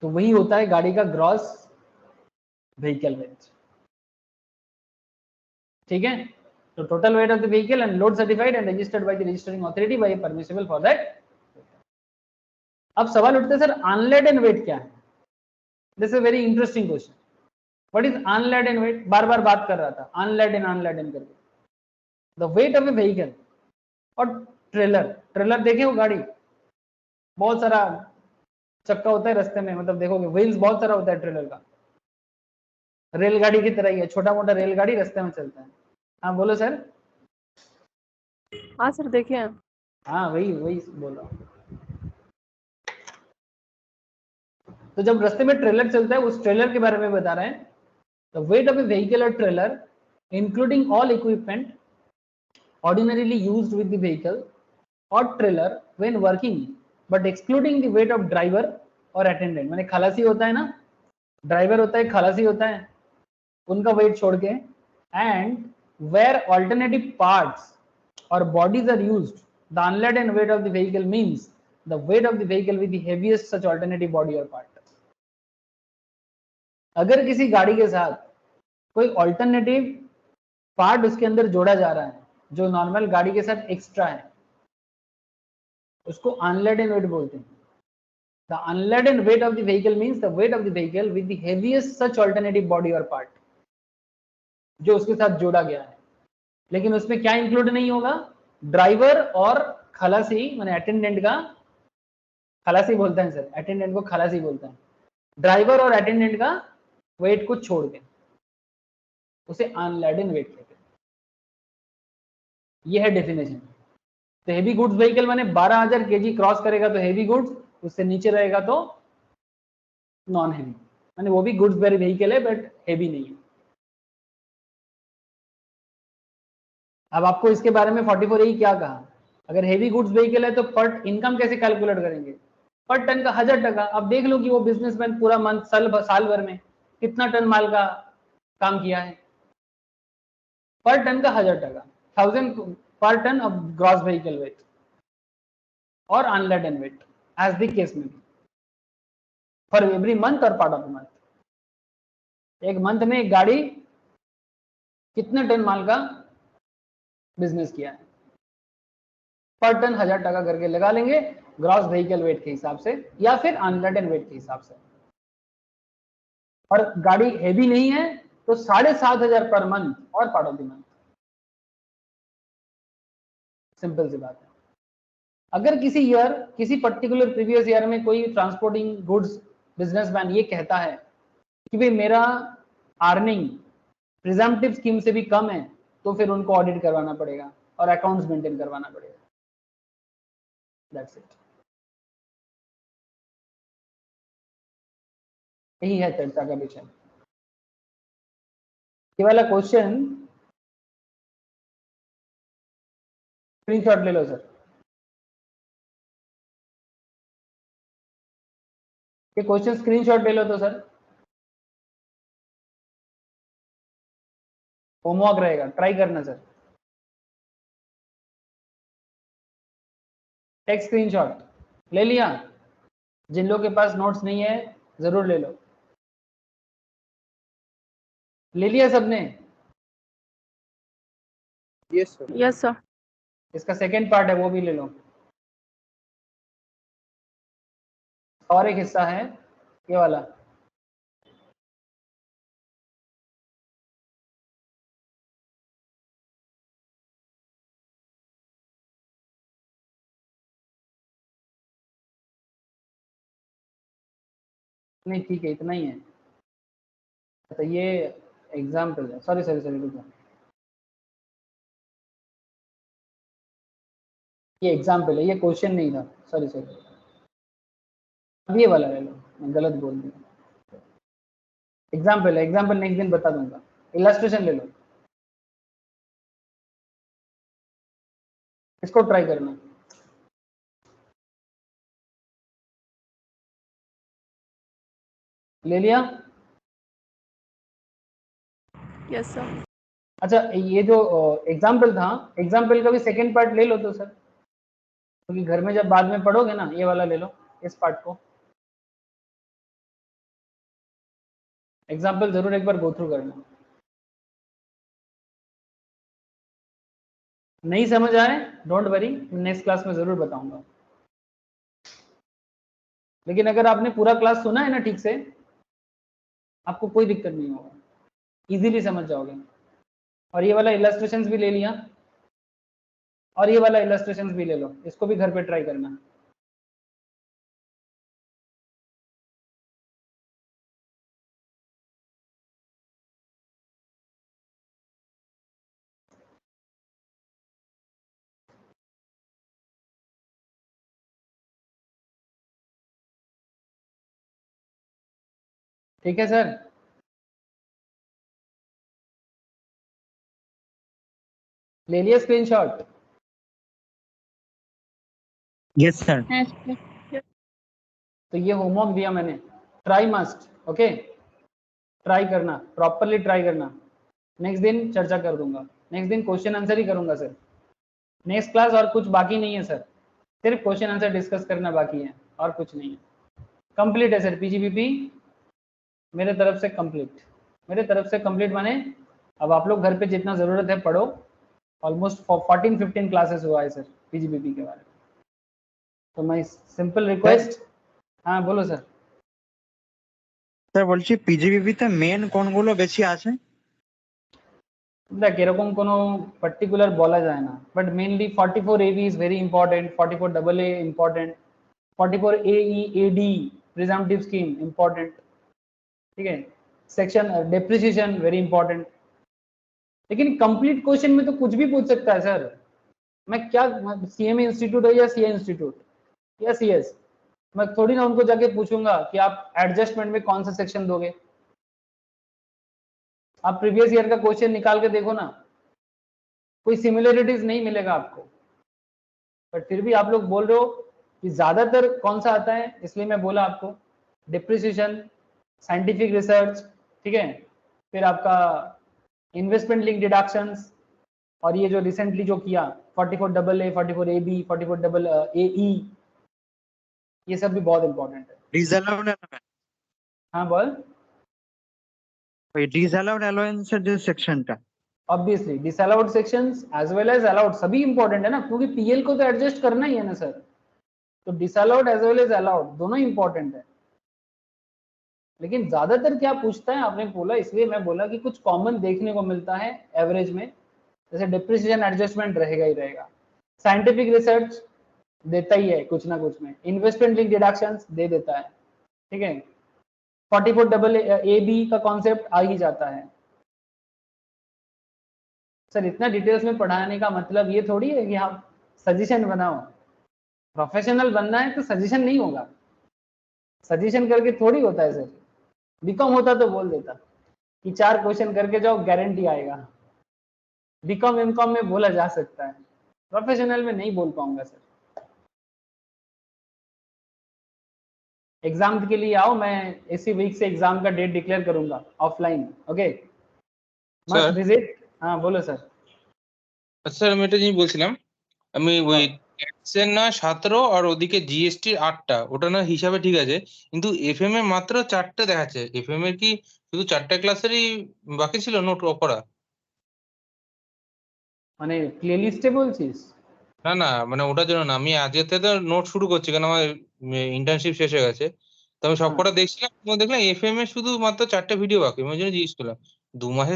तो वही होता है गाड़ी का ग्रॉस व्हीकल वेट। ठीक है, तो total weight of the vehicle and load certified and registered by the registering authority by permissible for that. अब सवाल उठते हैं सर अनलेडन वेट क्या है? This is very interesting question. What is unladen weight? बार बार बात कर रहा था अनलेडन करके। The weight of a vehicle or trailer देखे हो, गाड़ी बहुत सारा चक्का होता है रास्ते में, मतलब देखोगे व्हील्स बहुत सारा होता है ट्रेलर का, रेलगाड़ी की तरह ही है, छोटा मोटा रेलगाड़ी रास्ते में चलता है। हाँ बोलो सर। हाँ सर देखे हैं। हाँ वही बोल रहा हूँ। तो जब रास्ते में ट्रेलर चलता है उस ट्रेलर के बारे में बता रहे हैं। The weight of a vehicle or trailer including all equipment ordinarily used with the vehicle or trailer when working but excluding the weight of driver or attendant। माने खलासी होता है ना, ड्राइवर होता है, खलासी होता है, उनका वेट छोड़ के, and where alternative parts or bodies are used, the unladen weight of the vehicle means the weight of the vehicle with the heaviest such alternative body or part। अगर किसी गाड़ी के साथ कोई ऑल्टरनेटिव पार्ट उसके अंदर जोड़ा जा रहा है जो नॉर्मल गाड़ी के साथ एक्स्ट्रा है, उसको अनलेडन वेट बोलते हैं। The unladen weight of the vehicle means the weight of the vehicle with the heaviest such alternative body or part जो उसके साथ जोड़ा गया है। लेकिन उसमें क्या इंक्लूड नहीं होगा? ड्राइवर और खलासी, माने अटेंडेंट का, खलासी बोलते हैं सर, अटेंडेंट को खलासी बोलते हैं, ड्राइवर और अटेंडेंट का वेट को छोड़ के उसे अनलेडन वेट कहते हैं। यह है डेफिनेशन। तो हेवी गुड्स व्हीकल माने 12,000 केजी क्रॉस करेगा तो हेवी गुड्स, उससे नीचे रहेगा तो नॉन हेवी, माने वो भी गुड्स बेरी व्हीकल है बट हेवी नहीं है। अब आपको इसके बारे में 44A क्या कहा, अगर हेवी गुड्स व्हीकल है तो पर इनकम कैसे कैलकुलेट करेंगे? पर टन का 1000 टका। अब देख लो कि वो बिजनेसमैन पूरा मंथ साल भर में कितना टन माल का काम किया है। पर टन का 1000 टका, 1000 per ton of gross vehicle weight और unladen weight as the case में फॉर एवरी मंथ और पार्ट ऑफ द मंथ। एक मंथ में एक गाड़ी कितने टन माल का बिजनेस किया है, पर टन 1000 टका करके लगा लेंगे ग्रॉस व्हीकल वेट के हिसाब से या फिर अनलेडन वेट के हिसाब से। और गाड़ी हेवी नहीं है तो 7,500 पर मंथ और part of the month. Simple सी बात है। अगर किसी पर्टिकुलर प्रीवियस ईयर में कोई ट्रांसपोर्टिंग गुड्स बिजनेसमैन ये कहता है कि भाई मेरा अर्निंग प्रिजम्पटिव स्कीम से भी कम है, तो फिर उनको ऑडिट करवाना पड़ेगा और अकाउंट्स मेंटेन करवाना पड़ेगा। That's it. यही है चर्चा का विषय। ये वाला क्वेश्चन स्क्रीनशॉट ले लो सर। ये क्वेश्चन स्क्रीनशॉट ले लो तो सर, होमवर्क रहेगा, ट्राई करना सर। टेक स्क्रीनशॉट ले लिया? जिन लोगों के पास नोट्स नहीं है जरूर ले लो। ले लिया सबने? Yes sir. Yes sir. इसका सेकंड पार्ट है, वो भी ले लो। और एक हिस्सा है ये वाला, नहीं ठीक है, इतना ही है। तो ये एग्जाम्पल है, सॉरी सॉरी सॉरी रुको, ये एग्जाम्पल है, ये क्वेश्चन नहीं था, सॉरी सॉरी। अब ये वाला ले लो, मैं गलत बोल दिया, एग्जाम्पल है, एग्जाम्पल नेक्स्ट दिन बता दूंगा। इलस्ट्रेशन ले लो, इसको ट्राई करना। ले लिया? Yes sir. अच्छा, ये जो एग्जाम्पल था, एग्जाम्पल का भी सेकंड पार्ट ले लो तो सर, क्योंकि घर में जब बाद में पढ़ोगे ना, ये वाला ले लो, इस पार्ट को। एग्जाम्पल जरूर एक बार गो थ्रू करना। नहीं समझ आए डोंट वरी, नेक्स्ट क्लास में जरूर बताऊंगा। लेकिन अगर आपने पूरा क्लास सुना है ना ठीक से, आपको कोई दिक्कत नहीं होगा, इजीली समझ जाओगे। और ये वाला इलस्ट्रेशंस भी ले लिया, और ये वाला इलस्ट्रेशंस भी ले लो, इसको भी घर पे ट्राई करना। ठीक है सर? ले लिया स्क्रीनशॉट? Yes sir. तो ये होमवर्क दिया मैंने, ट्राई मस्ट, ओके? ट्राई करना, प्रॉपरली ट्राई करना। नेक्स्ट दिन चर्चा कर दूंगा, नेक्स्ट दिन क्वेश्चन आंसर ही करूंगा सर। नेक्स्ट क्लास और कुछ बाकी नहीं है सर, सिर्फ क्वेश्चन आंसर डिस्कस करना बाकी है, और कुछ नहीं है। कंप्लीट है सर पीजीबीपी मेरे तरफ से कंप्लीट। मेरे तरफ से कंप्लीट माने अब आप लोग घर पे जितना ज़रूरत है पढ़ो। ऑलमोस्ट 14-15 क्लासेस हुआ है सर पीजीबीपी के बारे में। तो मैं सिंपल रिक्वेस्ट, हाँ बोलो सर। স্যার বলছি পিজিবিপিতে মেন কোনগুলো বেশি আছে? দেখ এরকম কোনো পার্টিকুলার বলা যায় না, but mainly 44 AB is very important, 44 double A important, 44 AE AD presumptive scheme important, ठीक है? Section depreciation very important. लेकिन कंप्लीट क्वेश्चन में तो कुछ भी पूछ सकता है सर। मैं क्या, सीएमए इंस्टीट्यूट है या सीए इंस्टीट्यूट या सीएस, मैं थोड़ी ना उनको जाके पूछूंगा कि आप एडजस्टमेंट में कौन सा सेक्शन दोगे। आप प्रीवियस ईयर का क्वेश्चन निकाल के देखो ना, कोई सिमिलरिटीज नहीं मिलेगा आपको। बट फिर भी आप लोग बोल रहे हो कि ज्यादातर कौन सा आता है, इसलिए मैं बोला आपको डिप्रिसिएशन, साइंटिफिक रिसर्च, ठीक है, फिर आपका इन्वेस्टमेंट लिंक डिडक्शंस, और ये जो रिसेंटली जो किया 44 डबल ए, 44 एबी, 44 डबल एई, ये सब भी बहुत इंपॉर्टेंट है। ডিসঅ্যালাউড অ্যালাউয়েন্স, हाँ बोल। ওই ডিসঅ্যালাউড অ্যালাউয়েন্সের যে সেকশনটা, obviously disallowed sections as well as allowed सभी इंपॉर्टेंट है ना, क्योंकि पीएल को तो एडजस्ट करना ही है ना सर। तो disallowed as well as allowed दोनों इंपॉर्टेंट है। लेकिन ज्यादातर क्या पूछता है आपने बोला, इसलिए मैं बोला कि कुछ कॉमन देखने को मिलता है एवरेज में, जैसे डिप्रिसिएशन एडजस्टमेंट रहेगा ही रहेगा, साइंटिफिक रिसर्च देता ही है कुछ ना कुछ में, इन्वेस्टमेंट लिंक डिडक्शंस दे देता है, ठीक है, 44 डबल ए बी का कॉन्सेप्ट आ ही जाता है। सर इतना डिटेल्स में पढ़ाने का मतलब ये थोड़ी है कि आप सजेशन बनाओ, प्रोफेशनल बनना है तो सजेशन नहीं होगा, सजेशन करके थोड़ी होता है सर। बीकॉम होता तो बोल देता कि 4 क्वेश्चन करके जाओ गारंटी आएगा, बीकॉम एमकॉम में बोला जा सकता है, प्रोफेशनल में नहीं बोल पाऊंगा सर। एग्जाम के लिए आओ, मैं इसी वीक से एग्जाम का डेट डिक्लेयर करूंगा ऑफलाइन, ओके? Must visit. हाँ बोलो सर। স্যার আমি একটা জিনিস বলছিলাম, আমি ওই ট্যাক্সের না 17 আর ওদিকে জিএসটি 8টা, ওটা না হিসাবে ঠিক আছে, কিন্তু এফএম এ মাত্র 4টে দেখাচ্ছে। এফএম এর কি শুধু 4টা ক্লাসেরই বাকি ছিল নোট করা? মানে প্লে লিস্টে বলছিস? না না, মানে ওটার জন্য না, আমি আজকে থেকে নোট শুরু করছি, কারণ আমার ইন্টার্নশিপ শেষ হয়ে গেছে। তো আমি হ্যাঁ। সবকটা দেখছিলাম, দেখলাম এফএম এ শুধু মাত্র 4টে ভিডিও বাকি, আমি ওই জন্য জিজ্ঞেস করলাম 2 মাসে